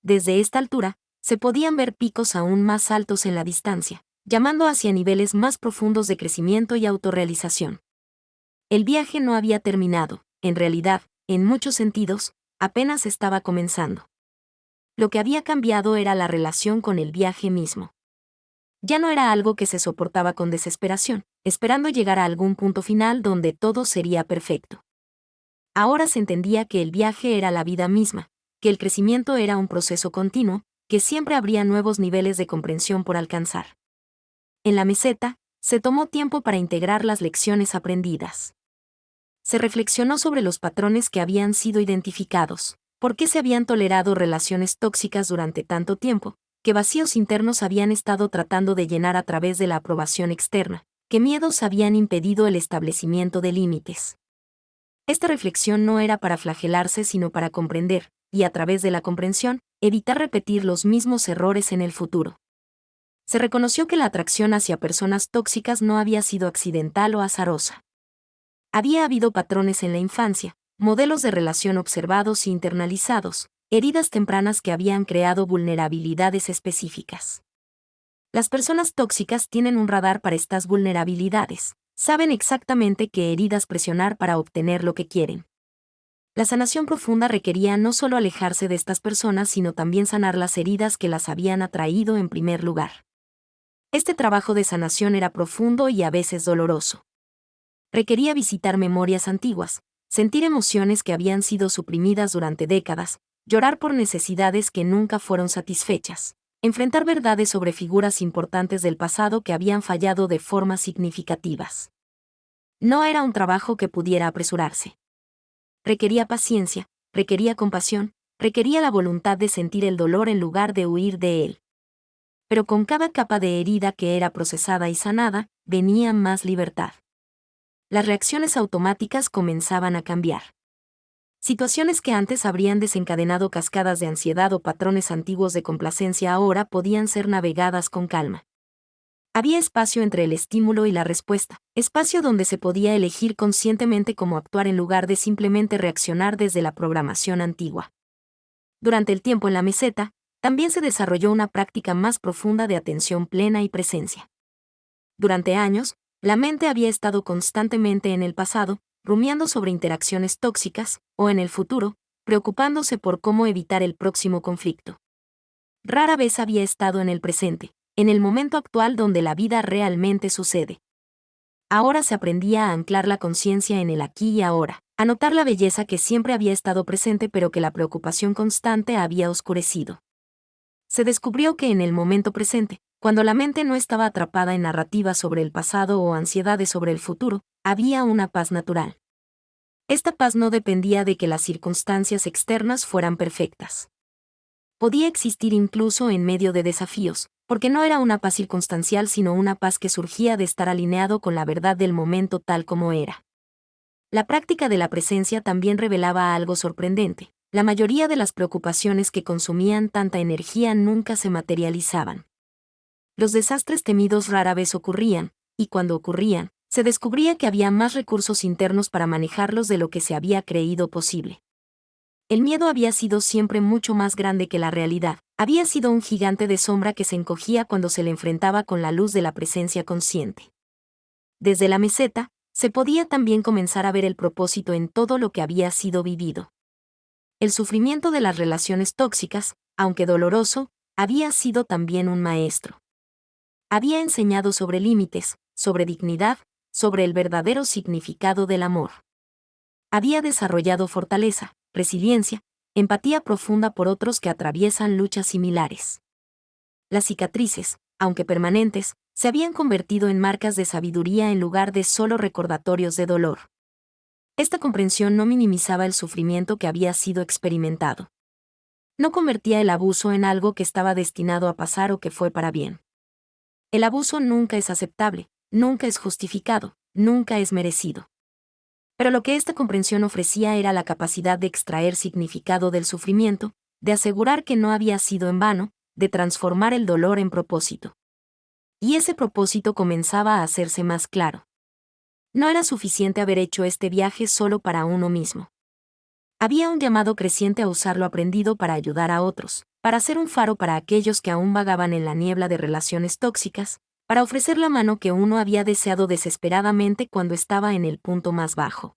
Desde esta altura, se podían ver picos aún más altos en la distancia, llamando hacia niveles más profundos de crecimiento y autorrealización. El viaje no había terminado, en realidad, en muchos sentidos, apenas estaba comenzando. Lo que había cambiado era la relación con el viaje mismo. Ya no era algo que se soportaba con desesperación, esperando llegar a algún punto final donde todo sería perfecto. Ahora se entendía que el viaje era la vida misma, que el crecimiento era un proceso continuo, que siempre habría nuevos niveles de comprensión por alcanzar. En la meseta, se tomó tiempo para integrar las lecciones aprendidas. Se reflexionó sobre los patrones que habían sido identificados, por qué se habían tolerado relaciones tóxicas durante tanto tiempo, qué vacíos internos habían estado tratando de llenar a través de la aprobación externa, qué miedos habían impedido el establecimiento de límites. Esta reflexión no era para flagelarse sino para comprender, y a través de la comprensión, evitar repetir los mismos errores en el futuro. Se reconoció que la atracción hacia personas tóxicas no había sido accidental o azarosa. Había habido patrones en la infancia, modelos de relación observados e internalizados, heridas tempranas que habían creado vulnerabilidades específicas. Las personas tóxicas tienen un radar para estas vulnerabilidades, saben exactamente qué heridas presionar para obtener lo que quieren. La sanación profunda requería no solo alejarse de estas personas, sino también sanar las heridas que las habían atraído en primer lugar. Este trabajo de sanación era profundo y a veces doloroso. Requería visitar memorias antiguas, sentir emociones que habían sido suprimidas durante décadas, llorar por necesidades que nunca fueron satisfechas, enfrentar verdades sobre figuras importantes del pasado que habían fallado de formas significativas. No era un trabajo que pudiera apresurarse. Requería paciencia, requería compasión, requería la voluntad de sentir el dolor en lugar de huir de él. Pero con cada capa de herida que era procesada y sanada, venía más libertad. Las reacciones automáticas comenzaban a cambiar. Situaciones que antes habrían desencadenado cascadas de ansiedad o patrones antiguos de complacencia ahora podían ser navegadas con calma. Había espacio entre el estímulo y la respuesta, espacio donde se podía elegir conscientemente cómo actuar en lugar de simplemente reaccionar desde la programación antigua. Durante el tiempo en la meseta, también se desarrolló una práctica más profunda de atención plena y presencia. Durante años, la mente había estado constantemente en el pasado, rumiando sobre interacciones tóxicas, o en el futuro, preocupándose por cómo evitar el próximo conflicto. Rara vez había estado en el presente, en el momento actual donde la vida realmente sucede. Ahora se aprendía a anclar la conciencia en el aquí y ahora, a notar la belleza que siempre había estado presente pero que la preocupación constante había oscurecido. Se descubrió que en el momento presente, cuando la mente no estaba atrapada en narrativas sobre el pasado o ansiedades sobre el futuro, había una paz natural. Esta paz no dependía de que las circunstancias externas fueran perfectas. Podía existir incluso en medio de desafíos, porque no era una paz circunstancial sino una paz que surgía de estar alineado con la verdad del momento tal como era. La práctica de la presencia también revelaba algo sorprendente. La mayoría de las preocupaciones que consumían tanta energía nunca se materializaban. Los desastres temidos rara vez ocurrían, y cuando ocurrían, se descubría que había más recursos internos para manejarlos de lo que se había creído posible. El miedo había sido siempre mucho más grande que la realidad, había sido un gigante de sombra que se encogía cuando se le enfrentaba con la luz de la presencia consciente. Desde la meseta, se podía también comenzar a ver el propósito en todo lo que había sido vivido. El sufrimiento de las relaciones tóxicas, aunque doloroso, había sido también un maestro. Había enseñado sobre límites, sobre dignidad, sobre el verdadero significado del amor. Había desarrollado fortaleza, resiliencia, empatía profunda por otros que atraviesan luchas similares. Las cicatrices, aunque permanentes, se habían convertido en marcas de sabiduría en lugar de solo recordatorios de dolor. Esta comprensión no minimizaba el sufrimiento que había sido experimentado. No convertía el abuso en algo que estaba destinado a pasar o que fue para bien. El abuso nunca es aceptable, nunca es justificado, nunca es merecido. Pero lo que esta comprensión ofrecía era la capacidad de extraer significado del sufrimiento, de asegurar que no había sido en vano, de transformar el dolor en propósito. Y ese propósito comenzaba a hacerse más claro. No era suficiente haber hecho este viaje solo para uno mismo. Había un llamado creciente a usar lo aprendido para ayudar a otros, para ser un faro para aquellos que aún vagaban en la niebla de relaciones tóxicas, para ofrecer la mano que uno había deseado desesperadamente cuando estaba en el punto más bajo.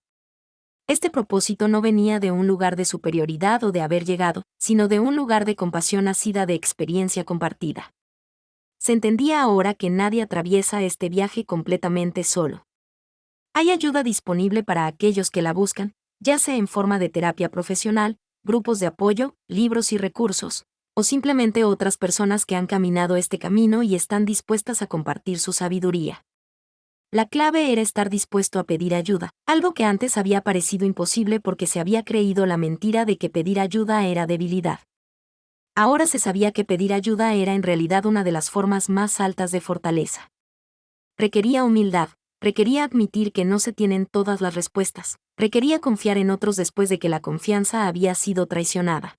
Este propósito no venía de un lugar de superioridad o de haber llegado, sino de un lugar de compasión nacida de experiencia compartida. Se entendía ahora que nadie atraviesa este viaje completamente solo. Hay ayuda disponible para aquellos que la buscan, ya sea en forma de terapia profesional, grupos de apoyo, libros y recursos, o simplemente otras personas que han caminado este camino y están dispuestas a compartir su sabiduría. La clave era estar dispuesto a pedir ayuda, algo que antes había parecido imposible porque se había creído la mentira de que pedir ayuda era debilidad. Ahora se sabía que pedir ayuda era en realidad una de las formas más altas de fortaleza. Requería humildad, requería admitir que no se tienen todas las respuestas, requería confiar en otros después de que la confianza había sido traicionada.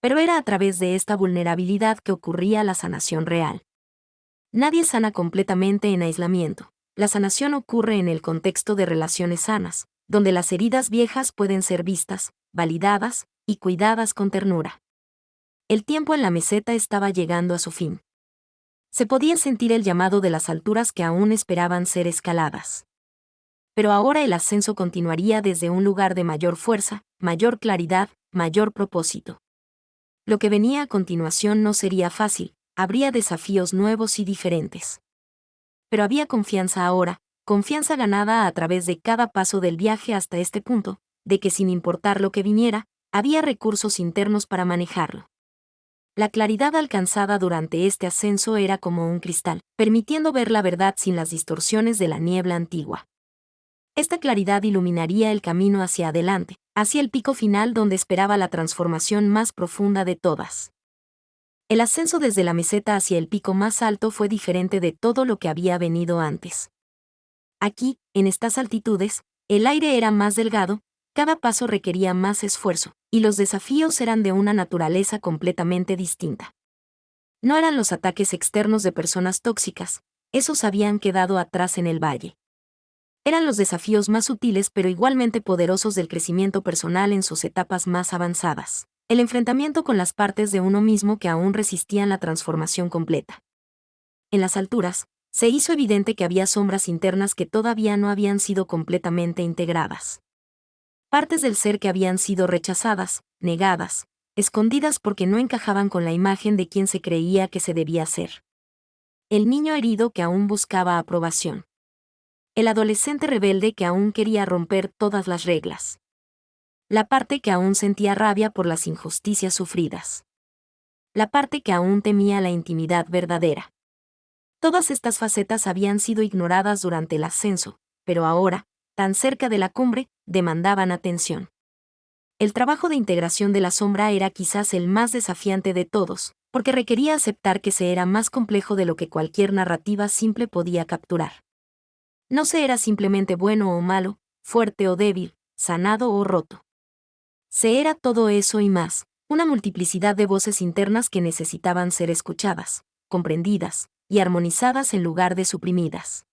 Pero era a través de esta vulnerabilidad que ocurría la sanación real. Nadie sana completamente en aislamiento. La sanación ocurre en el contexto de relaciones sanas, donde las heridas viejas pueden ser vistas, validadas y cuidadas con ternura. El tiempo en la meseta estaba llegando a su fin. Se podía sentir el llamado de las alturas que aún esperaban ser escaladas. Pero ahora el ascenso continuaría desde un lugar de mayor fuerza, mayor claridad, mayor propósito. Lo que venía a continuación no sería fácil, habría desafíos nuevos y diferentes. Pero había confianza ahora, confianza ganada a través de cada paso del viaje hasta este punto, de que sin importar lo que viniera, había recursos internos para manejarlo. La claridad alcanzada durante este ascenso era como un cristal, permitiendo ver la verdad sin las distorsiones de la niebla antigua. Esta claridad iluminaría el camino hacia adelante, hacia el pico final donde esperaba la transformación más profunda de todas. El ascenso desde la meseta hacia el pico más alto fue diferente de todo lo que había venido antes. Aquí, en estas altitudes, el aire era más delgado, cada paso requería más esfuerzo, y los desafíos eran de una naturaleza completamente distinta. No eran los ataques externos de personas tóxicas, esos habían quedado atrás en el valle. Eran los desafíos más sutiles pero igualmente poderosos del crecimiento personal en sus etapas más avanzadas. El enfrentamiento con las partes de uno mismo que aún resistían la transformación completa. En las alturas, se hizo evidente que había sombras internas que todavía no habían sido completamente integradas. Partes del ser que habían sido rechazadas, negadas, escondidas porque no encajaban con la imagen de quien se creía que se debía ser. El niño herido que aún buscaba aprobación. El adolescente rebelde que aún quería romper todas las reglas. La parte que aún sentía rabia por las injusticias sufridas. La parte que aún temía la intimidad verdadera. Todas estas facetas habían sido ignoradas durante el ascenso, pero ahora, tan cerca de la cumbre, demandaban atención. El trabajo de integración de la sombra era quizás el más desafiante de todos, porque requería aceptar que se era más complejo de lo que cualquier narrativa simple podía capturar. No se era simplemente bueno o malo, fuerte o débil, sanado o roto. Se era todo eso y más, una multiplicidad de voces internas que necesitaban ser escuchadas, comprendidas y armonizadas en lugar de suprimidas.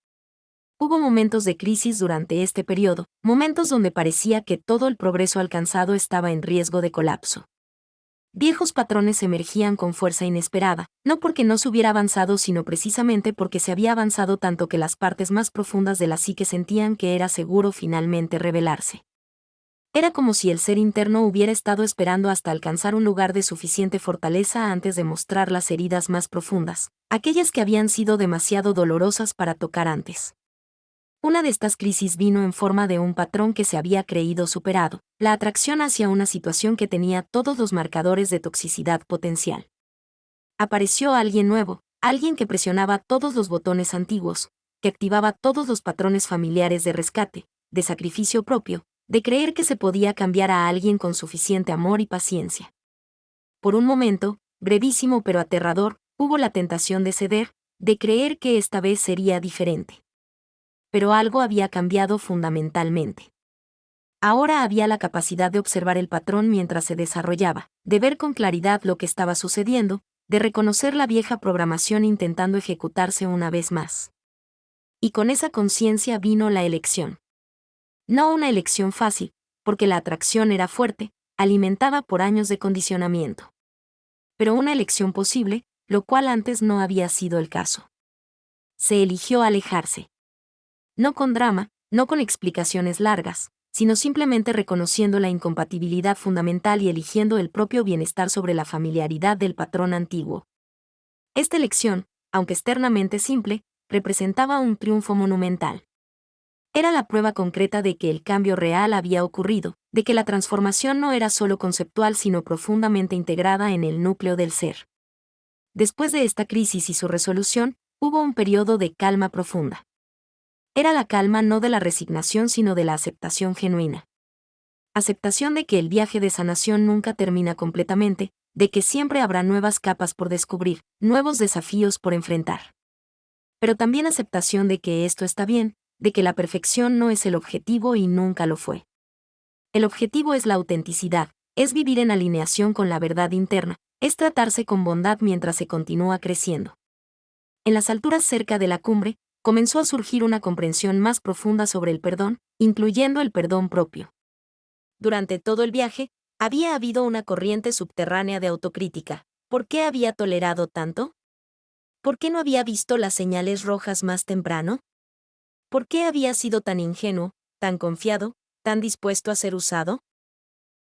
Hubo momentos de crisis durante este periodo, momentos donde parecía que todo el progreso alcanzado estaba en riesgo de colapso. Viejos patrones emergían con fuerza inesperada, no porque no se hubiera avanzado sino precisamente porque se había avanzado tanto que las partes más profundas de la psique sentían que era seguro finalmente revelarse. Era como si el ser interno hubiera estado esperando hasta alcanzar un lugar de suficiente fortaleza antes de mostrar las heridas más profundas, aquellas que habían sido demasiado dolorosas para tocar antes. Una de estas crisis vino en forma de un patrón que se había creído superado, la atracción hacia una situación que tenía todos los marcadores de toxicidad potencial. Apareció alguien nuevo, alguien que presionaba todos los botones antiguos, que activaba todos los patrones familiares de rescate, de sacrificio propio, de creer que se podía cambiar a alguien con suficiente amor y paciencia. Por un momento, brevísimo pero aterrador, hubo la tentación de ceder, de creer que esta vez sería diferente. Pero algo había cambiado fundamentalmente. Ahora había la capacidad de observar el patrón mientras se desarrollaba, de ver con claridad lo que estaba sucediendo, de reconocer la vieja programación intentando ejecutarse una vez más. Y con esa conciencia vino la elección. No una elección fácil, porque la atracción era fuerte, alimentada por años de condicionamiento. Pero una elección posible, lo cual antes no había sido el caso. Se eligió alejarse. No con drama, no con explicaciones largas, sino simplemente reconociendo la incompatibilidad fundamental y eligiendo el propio bienestar sobre la familiaridad del patrón antiguo. Esta elección, aunque externamente simple, representaba un triunfo monumental. Era la prueba concreta de que el cambio real había ocurrido, de que la transformación no era solo conceptual sino profundamente integrada en el núcleo del ser. Después de esta crisis y su resolución, hubo un periodo de calma profunda. Era la calma no de la resignación sino de la aceptación genuina. Aceptación de que el viaje de sanación nunca termina completamente, de que siempre habrá nuevas capas por descubrir, nuevos desafíos por enfrentar. Pero también aceptación de que esto está bien, de que la perfección no es el objetivo y nunca lo fue. El objetivo es la autenticidad, es vivir en alineación con la verdad interna, es tratarse con bondad mientras se continúa creciendo. En las alturas cerca de la cumbre, comenzó a surgir una comprensión más profunda sobre el perdón, incluyendo el perdón propio. Durante todo el viaje, había habido una corriente subterránea de autocrítica. ¿Por qué había tolerado tanto? ¿Por qué no había visto las señales rojas más temprano? ¿Por qué había sido tan ingenuo, tan confiado, tan dispuesto a ser usado?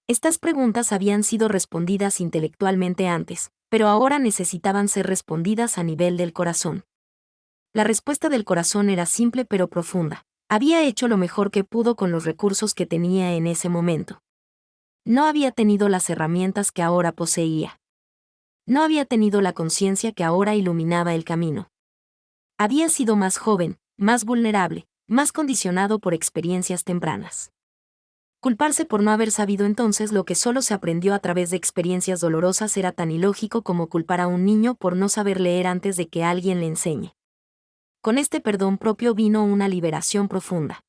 Estas preguntas habían sido respondidas intelectualmente antes, pero ahora necesitaban ser respondidas a nivel del corazón. La respuesta del corazón era simple pero profunda. Había hecho lo mejor que pudo con los recursos que tenía en ese momento. No había tenido las herramientas que ahora poseía. No había tenido la conciencia que ahora iluminaba el camino. Había sido más joven, más vulnerable, más condicionado por experiencias tempranas. Culparse por no haber sabido entonces lo que solo se aprendió a través de experiencias dolorosas era tan ilógico como culpar a un niño por no saber leer antes de que alguien le enseñe. Con este perdón propio vino una liberación profunda.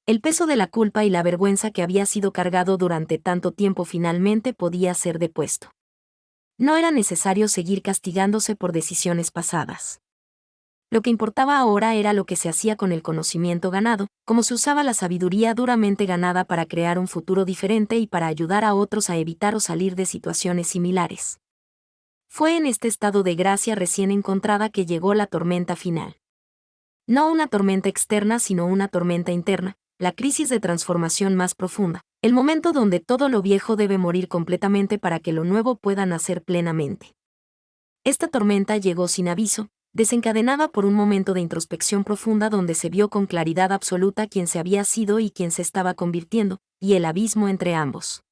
El peso de la culpa y la vergüenza que había sido cargado durante tanto tiempo finalmente podía ser depuesto. No era necesario seguir castigándose por decisiones pasadas. Lo que importaba ahora era lo que se hacía con el conocimiento ganado, cómo se usaba la sabiduría duramente ganada para crear un futuro diferente y para ayudar a otros a evitar o salir de situaciones similares. Fue en este estado de gracia recién encontrada que llegó la tormenta final. No una tormenta externa sino una tormenta interna, la crisis de transformación más profunda, el momento donde todo lo viejo debe morir completamente para que lo nuevo pueda nacer plenamente. Esta tormenta llegó sin aviso, desencadenada por un momento de introspección profunda donde se vio con claridad absoluta quién se había sido y quién se estaba convirtiendo, y el abismo entre ambos.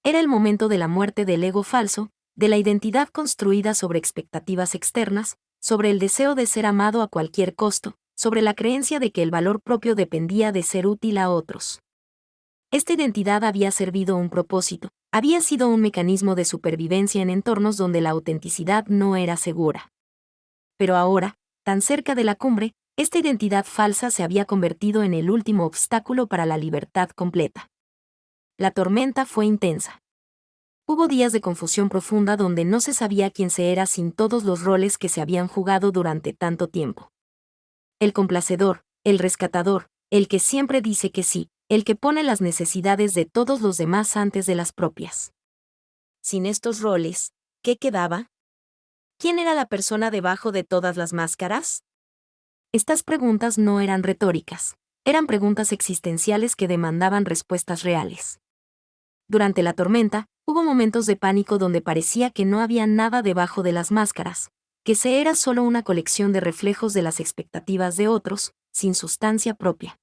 Era el momento de la muerte del ego falso, de la identidad construida sobre expectativas externas, sobre el deseo de ser amado a cualquier costo, sobre la creencia de que el valor propio dependía de ser útil a otros. Esta identidad había servido un propósito, había sido un mecanismo de supervivencia en entornos donde la autenticidad no era segura. Pero ahora, tan cerca de la cumbre, esta identidad falsa se había convertido en el último obstáculo para la libertad completa. La tormenta fue intensa. Hubo días de confusión profunda donde no se sabía quién se era sin todos los roles que se habían jugado durante tanto tiempo. El complacedor, el rescatador, el que siempre dice que sí, el que pone las necesidades de todos los demás antes de las propias. Sin estos roles, ¿qué quedaba? ¿Quién era la persona debajo de todas las máscaras? Estas preguntas no eran retóricas, eran preguntas existenciales que demandaban respuestas reales. Durante la tormenta, hubo momentos de pánico donde parecía que no había nada debajo de las máscaras, que se era solo una colección de reflejos de las expectativas de otros, sin sustancia propia.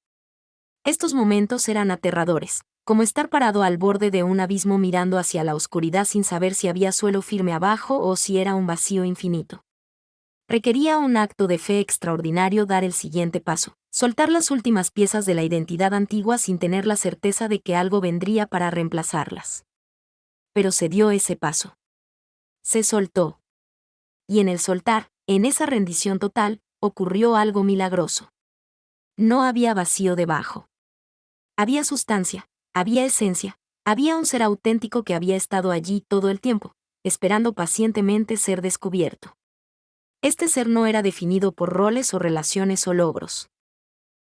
Estos momentos eran aterradores, como estar parado al borde de un abismo mirando hacia la oscuridad sin saber si había suelo firme abajo o si era un vacío infinito. Requería un acto de fe extraordinario dar el siguiente paso, soltar las últimas piezas de la identidad antigua sin tener la certeza de que algo vendría para reemplazarlas. Pero se dio ese paso. Se soltó. Y en el soltar, en esa rendición total, ocurrió algo milagroso. No había vacío debajo. Había sustancia, había esencia, había un ser auténtico que había estado allí todo el tiempo, esperando pacientemente ser descubierto. Este ser no era definido por roles o relaciones o logros.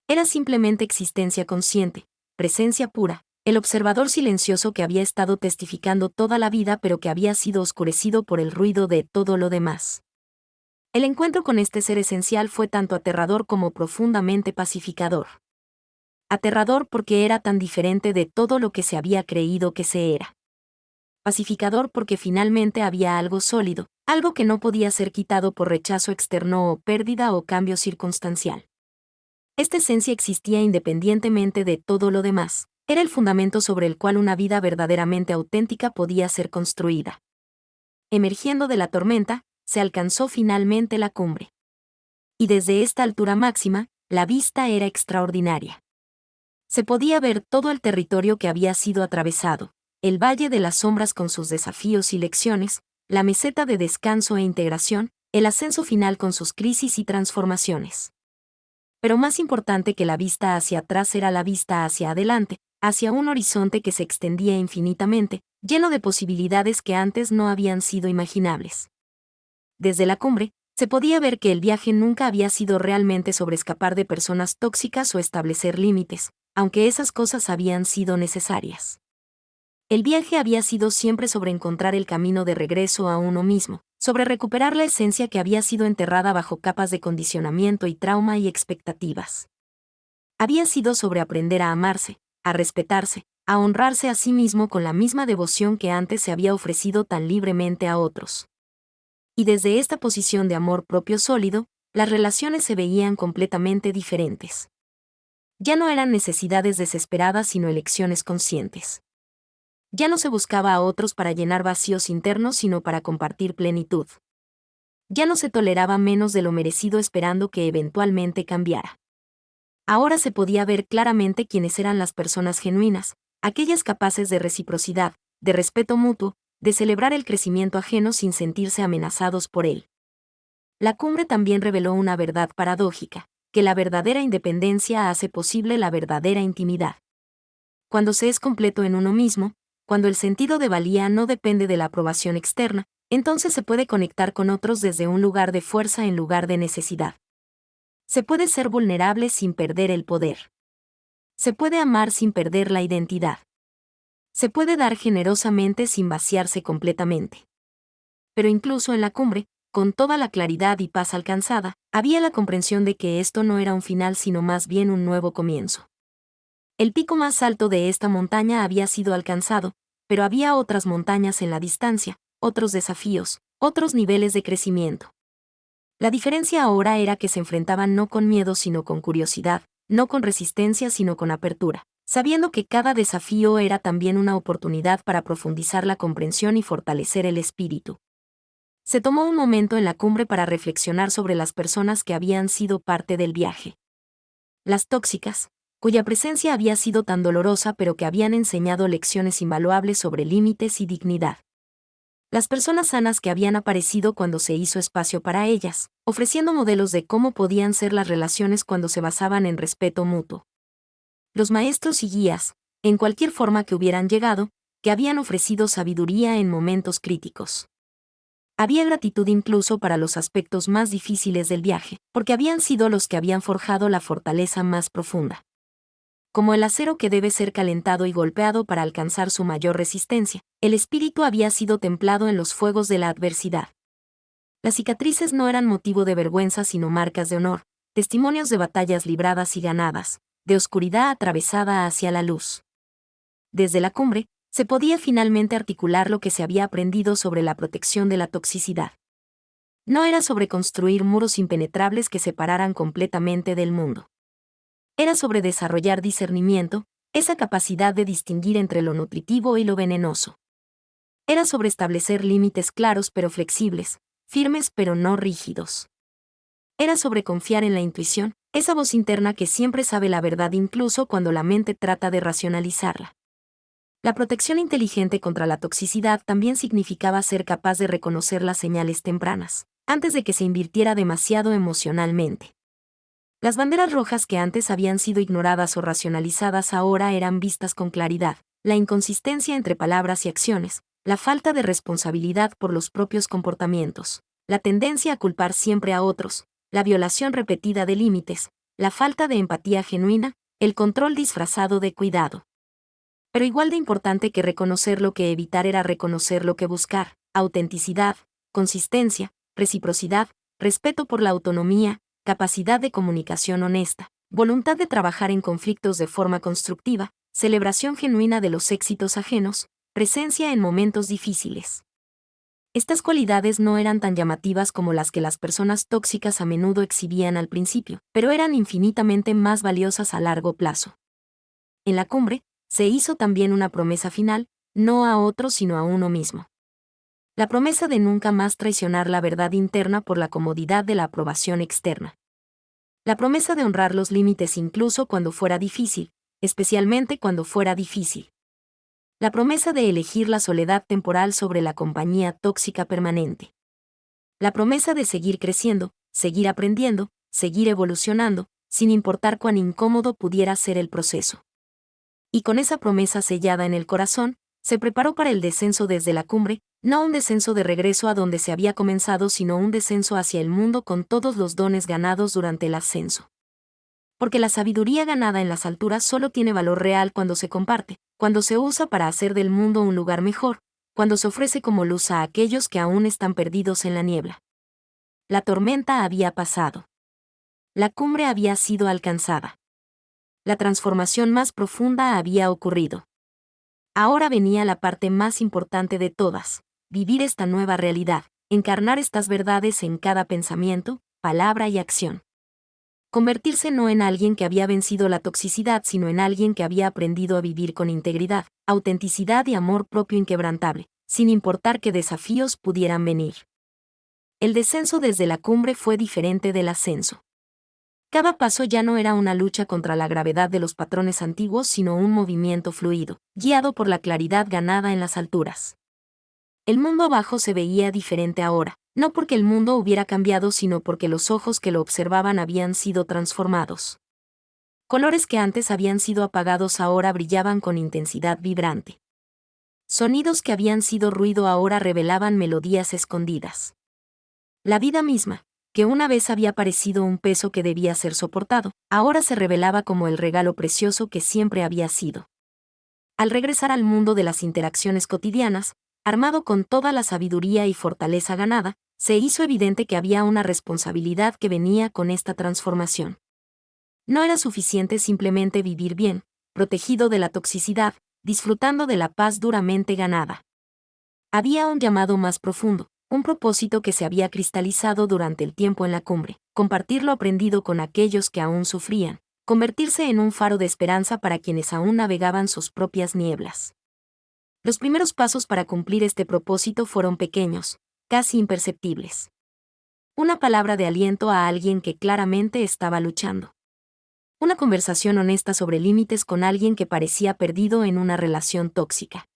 Era simplemente existencia consciente, presencia pura, el observador silencioso que había estado testificando toda la vida pero que había sido oscurecido por el ruido de todo lo demás. El encuentro con este ser esencial fue tanto aterrador como profundamente pacificador. Aterrador porque era tan diferente de todo lo que se había creído que se era. Pacificador porque finalmente había algo sólido, algo que no podía ser quitado por rechazo externo o pérdida o cambio circunstancial. Esta esencia existía independientemente de todo lo demás. Era el fundamento sobre el cual una vida verdaderamente auténtica podía ser construida. Emergiendo de la tormenta, se alcanzó finalmente la cumbre. Y desde esta altura máxima, la vista era extraordinaria. Se podía ver todo el territorio que había sido atravesado, el Valle de las Sombras con sus desafíos y lecciones, la meseta de descanso e integración, el ascenso final con sus crisis y transformaciones. Pero más importante que la vista hacia atrás era la vista hacia adelante, hacia un horizonte que se extendía infinitamente, lleno de posibilidades que antes no habían sido imaginables. Desde la cumbre, se podía ver que el viaje nunca había sido realmente sobre escapar de personas tóxicas o establecer límites, aunque esas cosas habían sido necesarias. El viaje había sido siempre sobre encontrar el camino de regreso a uno mismo, sobre recuperar la esencia que había sido enterrada bajo capas de condicionamiento y trauma y expectativas. Había sido sobre aprender a amarse, a respetarse, a honrarse a sí mismo con la misma devoción que antes se había ofrecido tan libremente a otros. Y desde esta posición de amor propio sólido, las relaciones se veían completamente diferentes. Ya no eran necesidades desesperadas sino elecciones conscientes. Ya no se buscaba a otros para llenar vacíos internos sino para compartir plenitud. Ya no se toleraba menos de lo merecido esperando que eventualmente cambiara. Ahora se podía ver claramente quiénes eran las personas genuinas, aquellas capaces de reciprocidad, de respeto mutuo, de celebrar el crecimiento ajeno sin sentirse amenazados por él. La cumbre también reveló una verdad paradójica, que la verdadera independencia hace posible la verdadera intimidad. Cuando se es completo en uno mismo, cuando el sentido de valía no depende de la aprobación externa, entonces se puede conectar con otros desde un lugar de fuerza en lugar de necesidad. Se puede ser vulnerable sin perder el poder. Se puede amar sin perder la identidad. Se puede dar generosamente sin vaciarse completamente. Pero incluso en la cumbre, con toda la claridad y paz alcanzada, había la comprensión de que esto no era un final sino más bien un nuevo comienzo. El pico más alto de esta montaña había sido alcanzado, pero había otras montañas en la distancia, otros desafíos, otros niveles de crecimiento. La diferencia ahora era que se enfrentaban no con miedo sino con curiosidad, no con resistencia sino con apertura, sabiendo que cada desafío era también una oportunidad para profundizar la comprensión y fortalecer el espíritu. Se tomó un momento en la cumbre para reflexionar sobre las personas que habían sido parte del viaje. Las tóxicas, cuya presencia había sido tan dolorosa pero que habían enseñado lecciones invaluables sobre límites y dignidad. Las personas sanas que habían aparecido cuando se hizo espacio para ellas, ofreciendo modelos de cómo podían ser las relaciones cuando se basaban en respeto mutuo. Los maestros y guías, en cualquier forma que hubieran llegado, que habían ofrecido sabiduría en momentos críticos. Había gratitud incluso para los aspectos más difíciles del viaje, porque habían sido los que habían forjado la fortaleza más profunda. Como el acero que debe ser calentado y golpeado para alcanzar su mayor resistencia, el espíritu había sido templado en los fuegos de la adversidad. Las cicatrices no eran motivo de vergüenza sino marcas de honor, testimonios de batallas libradas y ganadas, de oscuridad atravesada hacia la luz. Desde la cumbre, se podía finalmente articular lo que se había aprendido sobre la protección de la toxicidad. No era sobre construir muros impenetrables que separaran completamente del mundo. Era sobre desarrollar discernimiento, esa capacidad de distinguir entre lo nutritivo y lo venenoso. Era sobre establecer límites claros pero flexibles, firmes pero no rígidos. Era sobre confiar en la intuición, esa voz interna que siempre sabe la verdad incluso cuando la mente trata de racionalizarla. La protección inteligente contra la toxicidad también significaba ser capaz de reconocer las señales tempranas, antes de que se invirtiera demasiado emocionalmente. Las banderas rojas que antes habían sido ignoradas o racionalizadas ahora eran vistas con claridad, la inconsistencia entre palabras y acciones, la falta de responsabilidad por los propios comportamientos, la tendencia a culpar siempre a otros, la violación repetida de límites, la falta de empatía genuina, el control disfrazado de cuidado. Pero igual de importante que reconocer lo que evitar era reconocer lo que buscar: autenticidad, consistencia, reciprocidad, respeto por la autonomía, capacidad de comunicación honesta, voluntad de trabajar en conflictos de forma constructiva, celebración genuina de los éxitos ajenos, presencia en momentos difíciles. Estas cualidades no eran tan llamativas como las que las personas tóxicas a menudo exhibían al principio, pero eran infinitamente más valiosas a largo plazo. En la cumbre, se hizo también una promesa final, no a otros sino a uno mismo. La promesa de nunca más traicionar la verdad interna por la comodidad de la aprobación externa. La promesa de honrar los límites incluso cuando fuera difícil, especialmente cuando fuera difícil. La promesa de elegir la soledad temporal sobre la compañía tóxica permanente. La promesa de seguir creciendo, seguir aprendiendo, seguir evolucionando, sin importar cuán incómodo pudiera ser el proceso. Y con esa promesa sellada en el corazón, se preparó para el descenso desde la cumbre, no un descenso de regreso a donde se había comenzado, sino un descenso hacia el mundo con todos los dones ganados durante el ascenso. Porque la sabiduría ganada en las alturas solo tiene valor real cuando se comparte, cuando se usa para hacer del mundo un lugar mejor, cuando se ofrece como luz a aquellos que aún están perdidos en la niebla. La tormenta había pasado. La cumbre había sido alcanzada. La transformación más profunda había ocurrido. Ahora venía la parte más importante de todas, vivir esta nueva realidad, encarnar estas verdades en cada pensamiento, palabra y acción. Convertirse no en alguien que había vencido la toxicidad, sino en alguien que había aprendido a vivir con integridad, autenticidad y amor propio inquebrantable, sin importar qué desafíos pudieran venir. El descenso desde la cumbre fue diferente del ascenso. Cada paso ya no era una lucha contra la gravedad de los patrones antiguos, sino un movimiento fluido, guiado por la claridad ganada en las alturas. El mundo abajo se veía diferente ahora, no porque el mundo hubiera cambiado, sino porque los ojos que lo observaban habían sido transformados. Colores que antes habían sido apagados ahora brillaban con intensidad vibrante. Sonidos que habían sido ruido ahora revelaban melodías escondidas. La vida misma, que una vez había parecido un peso que debía ser soportado, ahora se revelaba como el regalo precioso que siempre había sido. Al regresar al mundo de las interacciones cotidianas, armado con toda la sabiduría y fortaleza ganada, se hizo evidente que había una responsabilidad que venía con esta transformación. No era suficiente simplemente vivir bien, protegido de la toxicidad, disfrutando de la paz duramente ganada. Había un llamado más profundo, un propósito que se había cristalizado durante el tiempo en la cumbre, compartir lo aprendido con aquellos que aún sufrían, convertirse en un faro de esperanza para quienes aún navegaban sus propias nieblas. Los primeros pasos para cumplir este propósito fueron pequeños, casi imperceptibles. Una palabra de aliento a alguien que claramente estaba luchando. Una conversación honesta sobre límites con alguien que parecía perdido en una relación tóxica.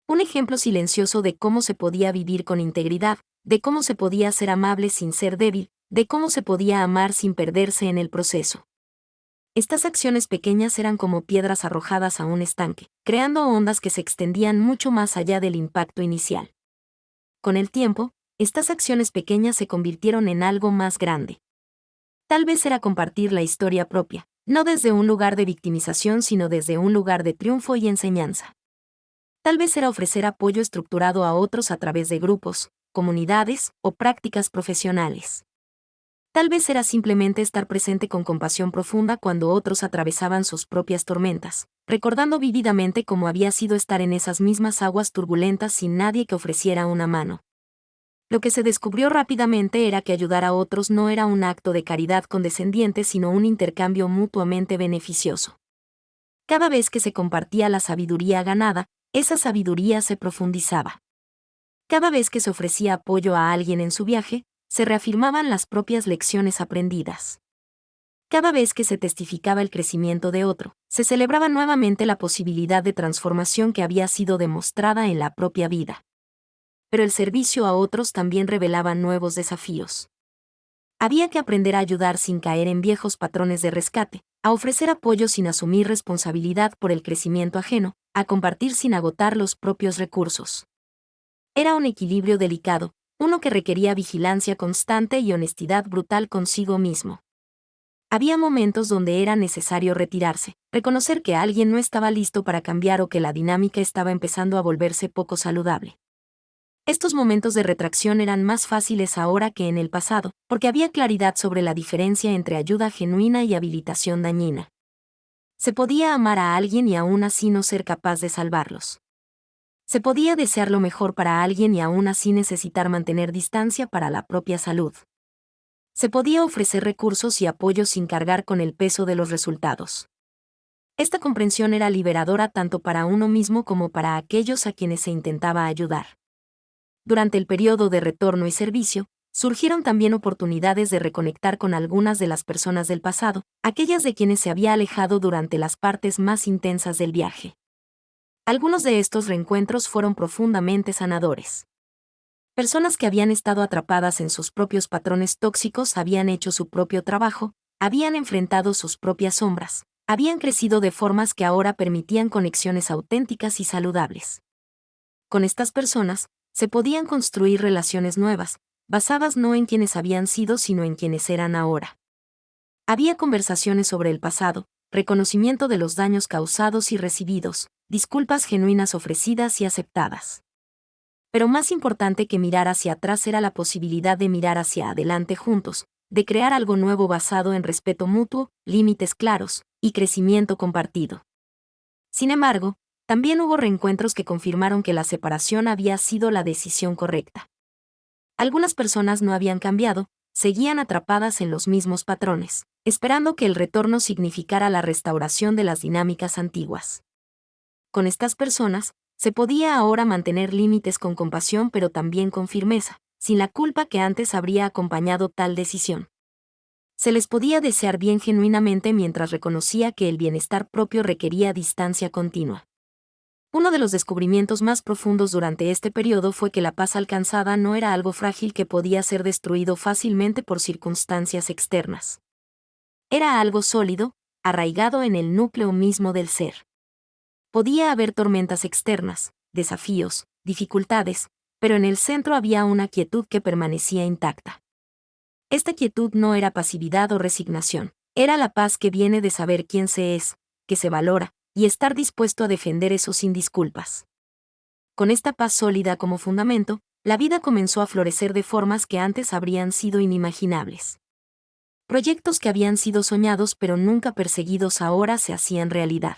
Un ejemplo silencioso de cómo se podía vivir con integridad, de cómo se podía ser amable sin ser débil, de cómo se podía amar sin perderse en el proceso. Estas acciones pequeñas eran como piedras arrojadas a un estanque, creando ondas que se extendían mucho más allá del impacto inicial. Con el tiempo, estas acciones pequeñas se convirtieron en algo más grande. Tal vez era compartir la historia propia, no desde un lugar de victimización sino desde un lugar de triunfo y enseñanza. Tal vez era ofrecer apoyo estructurado a otros a través de grupos, comunidades o prácticas profesionales. Tal vez era simplemente estar presente con compasión profunda cuando otros atravesaban sus propias tormentas, recordando vívidamente cómo había sido estar en esas mismas aguas turbulentas sin nadie que ofreciera una mano. Lo que se descubrió rápidamente era que ayudar a otros no era un acto de caridad condescendiente, sino un intercambio mutuamente beneficioso. Cada vez que se compartía la sabiduría ganada, esa sabiduría se profundizaba. Cada vez que se ofrecía apoyo a alguien en su viaje, se reafirmaban las propias lecciones aprendidas. Cada vez que se testificaba el crecimiento de otro, se celebraba nuevamente la posibilidad de transformación que había sido demostrada en la propia vida. Pero el servicio a otros también revelaba nuevos desafíos. Había que aprender a ayudar sin caer en viejos patrones de rescate, a ofrecer apoyo sin asumir responsabilidad por el crecimiento ajeno, a compartir sin agotar los propios recursos. Era un equilibrio delicado, uno que requería vigilancia constante y honestidad brutal consigo mismo. Había momentos donde era necesario retirarse, reconocer que alguien no estaba listo para cambiar o que la dinámica estaba empezando a volverse poco saludable. Estos momentos de retracción eran más fáciles ahora que en el pasado, porque había claridad sobre la diferencia entre ayuda genuina y habilitación dañina. Se podía amar a alguien y aún así no ser capaz de salvarlos. Se podía desear lo mejor para alguien y aún así necesitar mantener distancia para la propia salud. Se podía ofrecer recursos y apoyo sin cargar con el peso de los resultados. Esta comprensión era liberadora tanto para uno mismo como para aquellos a quienes se intentaba ayudar. Durante el periodo de retorno y servicio, surgieron también oportunidades de reconectar con algunas de las personas del pasado, aquellas de quienes se había alejado durante las partes más intensas del viaje. Algunos de estos reencuentros fueron profundamente sanadores. Personas que habían estado atrapadas en sus propios patrones tóxicos habían hecho su propio trabajo, habían enfrentado sus propias sombras, habían crecido de formas que ahora permitían conexiones auténticas y saludables. Con estas personas, se podían construir relaciones nuevas, basadas no en quienes habían sido sino en quienes eran ahora. Había conversaciones sobre el pasado, reconocimiento de los daños causados y recibidos, disculpas genuinas ofrecidas y aceptadas. Pero más importante que mirar hacia atrás era la posibilidad de mirar hacia adelante juntos, de crear algo nuevo basado en respeto mutuo, límites claros y crecimiento compartido. Sin embargo, también hubo reencuentros que confirmaron que la separación había sido la decisión correcta. Algunas personas no habían cambiado, seguían atrapadas en los mismos patrones, esperando que el retorno significara la restauración de las dinámicas antiguas. Con estas personas, se podía ahora mantener límites con compasión pero también con firmeza, sin la culpa que antes habría acompañado tal decisión. Se les podía desear bien genuinamente mientras reconocía que el bienestar propio requería distancia continua. Uno de los descubrimientos más profundos durante este periodo fue que la paz alcanzada no era algo frágil que podía ser destruido fácilmente por circunstancias externas. Era algo sólido, arraigado en el núcleo mismo del ser. Podía haber tormentas externas, desafíos, dificultades, pero en el centro había una quietud que permanecía intacta. Esta quietud no era pasividad o resignación, era la paz que viene de saber quién se es, que se valora, y estar dispuesto a defender eso sin disculpas. Con esta paz sólida como fundamento, la vida comenzó a florecer de formas que antes habrían sido inimaginables. Proyectos que habían sido soñados pero nunca perseguidos ahora se hacían realidad.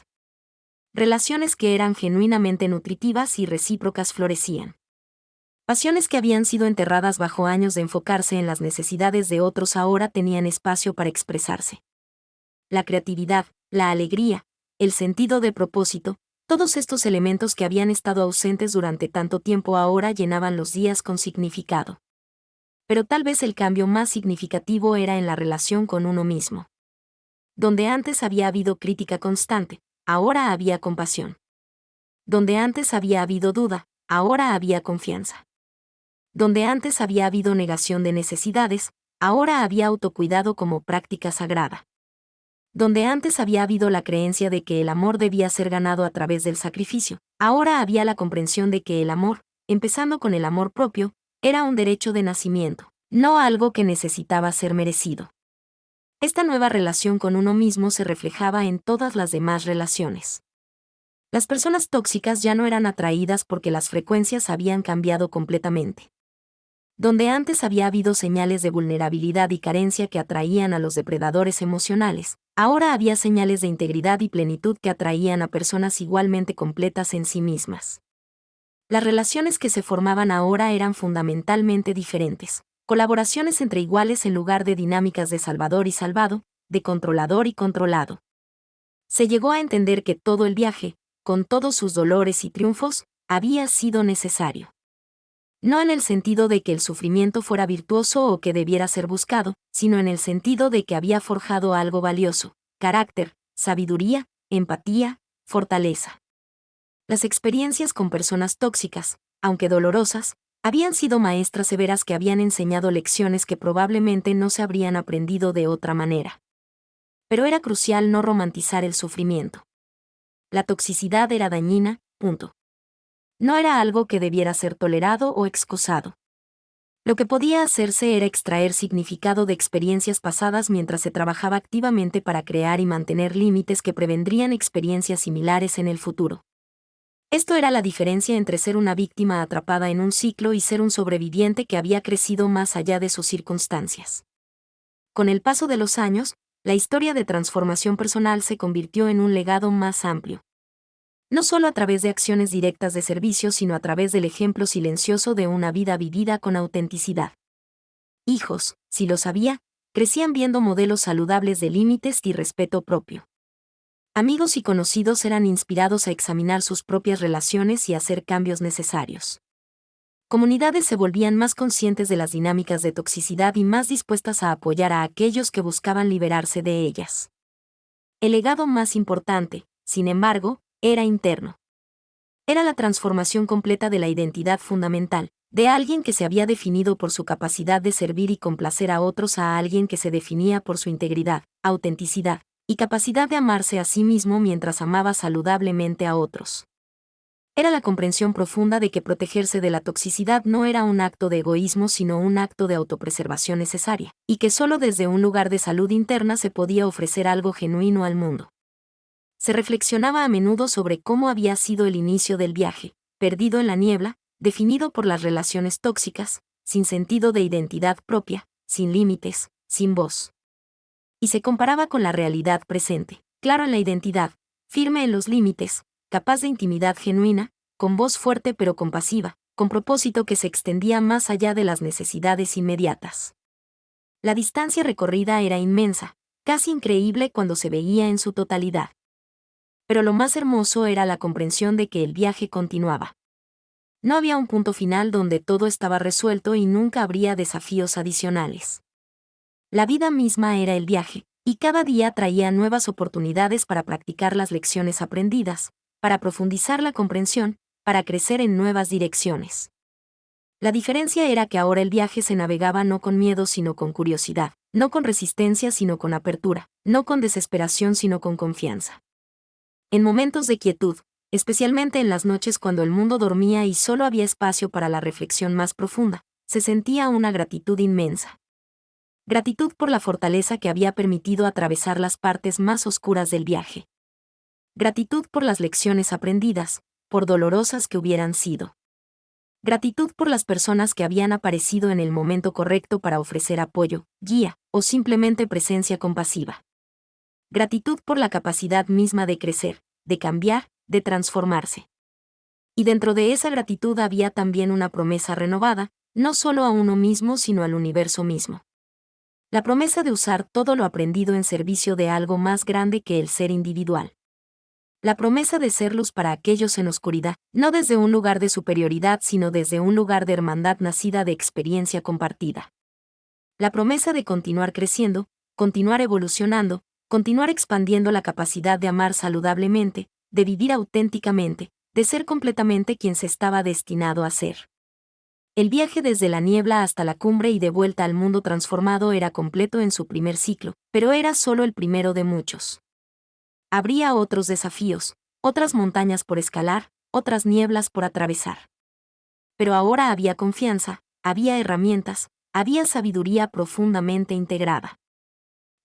Relaciones que eran genuinamente nutritivas y recíprocas florecían. Pasiones que habían sido enterradas bajo años de enfocarse en las necesidades de otros ahora tenían espacio para expresarse. La creatividad, la alegría, el sentido de propósito, todos estos elementos que habían estado ausentes durante tanto tiempo ahora llenaban los días con significado. Pero tal vez el cambio más significativo era en la relación con uno mismo. Donde antes había habido crítica constante, ahora había compasión. Donde antes había habido duda, ahora había confianza. Donde antes había habido negación de necesidades, ahora había autocuidado como práctica sagrada. Donde antes había habido la creencia de que el amor debía ser ganado a través del sacrificio, ahora había la comprensión de que el amor, empezando con el amor propio, era un derecho de nacimiento, no algo que necesitaba ser merecido. Esta nueva relación con uno mismo se reflejaba en todas las demás relaciones. Las personas tóxicas ya no eran atraídas porque las frecuencias habían cambiado completamente. Donde antes había habido señales de vulnerabilidad y carencia que atraían a los depredadores emocionales, ahora había señales de integridad y plenitud que atraían a personas igualmente completas en sí mismas. Las relaciones que se formaban ahora eran fundamentalmente diferentes, colaboraciones entre iguales en lugar de dinámicas de salvador y salvado, de controlador y controlado. Se llegó a entender que todo el viaje, con todos sus dolores y triunfos, había sido necesario. No en el sentido de que el sufrimiento fuera virtuoso o que debiera ser buscado, sino en el sentido de que había forjado algo valioso: carácter, sabiduría, empatía, fortaleza. Las experiencias con personas tóxicas, aunque dolorosas, habían sido maestras severas que habían enseñado lecciones que probablemente no se habrían aprendido de otra manera. Pero era crucial no romantizar el sufrimiento. La toxicidad era dañina, punto. No era algo que debiera ser tolerado o excusado. Lo que podía hacerse era extraer significado de experiencias pasadas mientras se trabajaba activamente para crear y mantener límites que prevendrían experiencias similares en el futuro. Esto era la diferencia entre ser una víctima atrapada en un ciclo y ser un sobreviviente que había crecido más allá de sus circunstancias. Con el paso de los años, la historia de transformación personal se convirtió en un legado más amplio. No solo a través de acciones directas de servicio, sino a través del ejemplo silencioso de una vida vivida con autenticidad. Hijos, si lo sabía, crecían viendo modelos saludables de límites y respeto propio. Amigos y conocidos eran inspirados a examinar sus propias relaciones y hacer cambios necesarios. Comunidades se volvían más conscientes de las dinámicas de toxicidad y más dispuestas a apoyar a aquellos que buscaban liberarse de ellas. El legado más importante, sin embargo, era interno. Era la transformación completa de la identidad fundamental, de alguien que se había definido por su capacidad de servir y complacer a otros a alguien que se definía por su integridad, autenticidad y capacidad de amarse a sí mismo mientras amaba saludablemente a otros. Era la comprensión profunda de que protegerse de la toxicidad no era un acto de egoísmo sino un acto de autopreservación necesaria, y que solo desde un lugar de salud interna se podía ofrecer algo genuino al mundo. Se reflexionaba a menudo sobre cómo había sido el inicio del viaje, perdido en la niebla, definido por las relaciones tóxicas, sin sentido de identidad propia, sin límites, sin voz. Y se comparaba con la realidad presente, claro en la identidad, firme en los límites, capaz de intimidad genuina, con voz fuerte pero compasiva, con propósito que se extendía más allá de las necesidades inmediatas. La distancia recorrida era inmensa, casi increíble cuando se veía en su totalidad. Pero lo más hermoso era la comprensión de que el viaje continuaba. No había un punto final donde todo estaba resuelto y nunca habría desafíos adicionales. La vida misma era el viaje, y cada día traía nuevas oportunidades para practicar las lecciones aprendidas, para profundizar la comprensión, para crecer en nuevas direcciones. La diferencia era que ahora el viaje se navegaba no con miedo sino con curiosidad, no con resistencia sino con apertura, no con desesperación sino con confianza. En momentos de quietud, especialmente en las noches cuando el mundo dormía y solo había espacio para la reflexión más profunda, se sentía una gratitud inmensa. Gratitud por la fortaleza que había permitido atravesar las partes más oscuras del viaje. Gratitud por las lecciones aprendidas, por dolorosas que hubieran sido. Gratitud por las personas que habían aparecido en el momento correcto para ofrecer apoyo, guía, o simplemente presencia compasiva. Gratitud por la capacidad misma de crecer, de cambiar, de transformarse. Y dentro de esa gratitud había también una promesa renovada, no solo a uno mismo sino al universo mismo. La promesa de usar todo lo aprendido en servicio de algo más grande que el ser individual. La promesa de ser luz para aquellos en oscuridad, no desde un lugar de superioridad sino desde un lugar de hermandad nacida de experiencia compartida. La promesa de continuar creciendo, continuar evolucionando, continuar expandiendo la capacidad de amar saludablemente, de vivir auténticamente, de ser completamente quien se estaba destinado a ser. El viaje desde la niebla hasta la cumbre y de vuelta al mundo transformado era completo en su primer ciclo, pero era solo el primero de muchos. Habría otros desafíos, otras montañas por escalar, otras nieblas por atravesar. Pero ahora había confianza, había herramientas, había sabiduría profundamente integrada.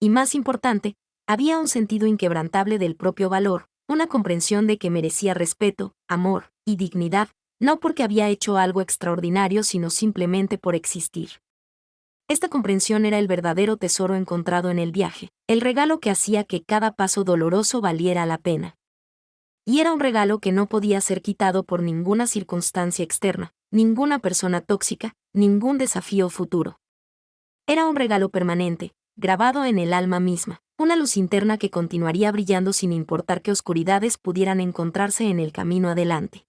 Y más importante, había un sentido inquebrantable del propio valor, una comprensión de que merecía respeto, amor y dignidad, no porque había hecho algo extraordinario sino simplemente por existir. Esta comprensión era el verdadero tesoro encontrado en el viaje, el regalo que hacía que cada paso doloroso valiera la pena. Y era un regalo que no podía ser quitado por ninguna circunstancia externa, ninguna persona tóxica, ningún desafío futuro. Era un regalo permanente, grabado en el alma misma, una luz interna que continuaría brillando sin importar qué oscuridades pudieran encontrarse en el camino adelante.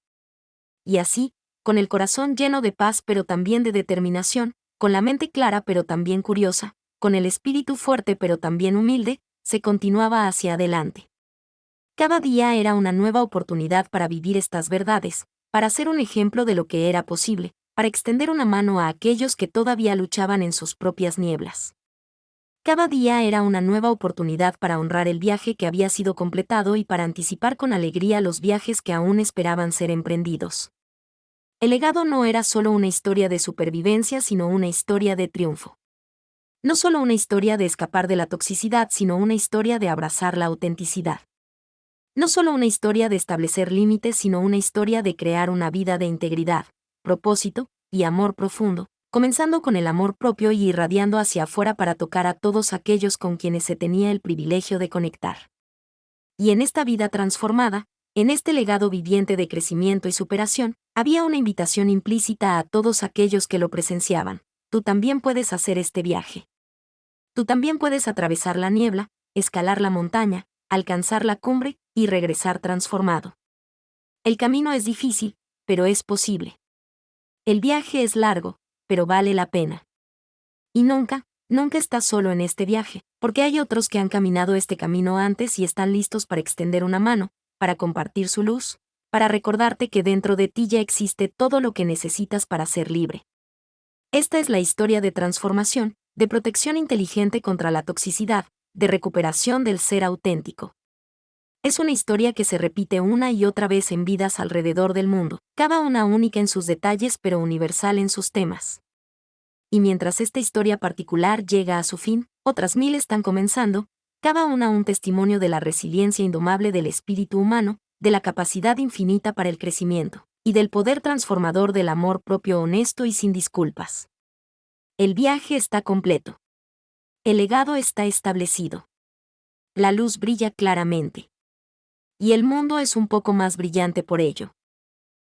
Y así, con el corazón lleno de paz pero también de determinación, con la mente clara pero también curiosa, con el espíritu fuerte pero también humilde, se continuaba hacia adelante. Cada día era una nueva oportunidad para vivir estas verdades, para ser un ejemplo de lo que era posible, para extender una mano a aquellos que todavía luchaban en sus propias nieblas. Cada día era una nueva oportunidad para honrar el viaje que había sido completado y para anticipar con alegría los viajes que aún esperaban ser emprendidos. El legado no era solo una historia de supervivencia sino una historia de triunfo. No solo una historia de escapar de la toxicidad sino una historia de abrazar la autenticidad. No solo una historia de establecer límites sino una historia de crear una vida de integridad, propósito y amor profundo, comenzando con el amor propio y irradiando hacia afuera para tocar a todos aquellos con quienes se tenía el privilegio de conectar. Y en esta vida transformada, En este legado viviente de crecimiento y superación, había una invitación implícita a todos aquellos que lo presenciaban. Tú también puedes hacer este viaje. Tú también puedes atravesar la niebla, escalar la montaña, alcanzar la cumbre y regresar transformado. El camino es difícil, pero es posible. El viaje es largo, pero vale la pena. Y nunca estás solo en este viaje, porque hay otros que han caminado este camino antes y están listos para extender una mano, para compartir su luz, para recordarte que dentro de ti ya existe todo lo que necesitas para ser libre. Esta es la historia de transformación, de protección inteligente contra la toxicidad, de recuperación del ser auténtico. Es una historia que se repite una y otra vez en vidas alrededor del mundo, cada una única en sus detalles pero universal en sus temas. Y mientras esta historia particular llega a su fin, otras 1000 están comenzando, cada una un testimonio de la resiliencia indomable del espíritu humano, de la capacidad infinita para el crecimiento, y del poder transformador del amor propio honesto y sin disculpas. El viaje está completo. El legado está establecido. La luz brilla claramente. Y el mundo es un poco más brillante por ello.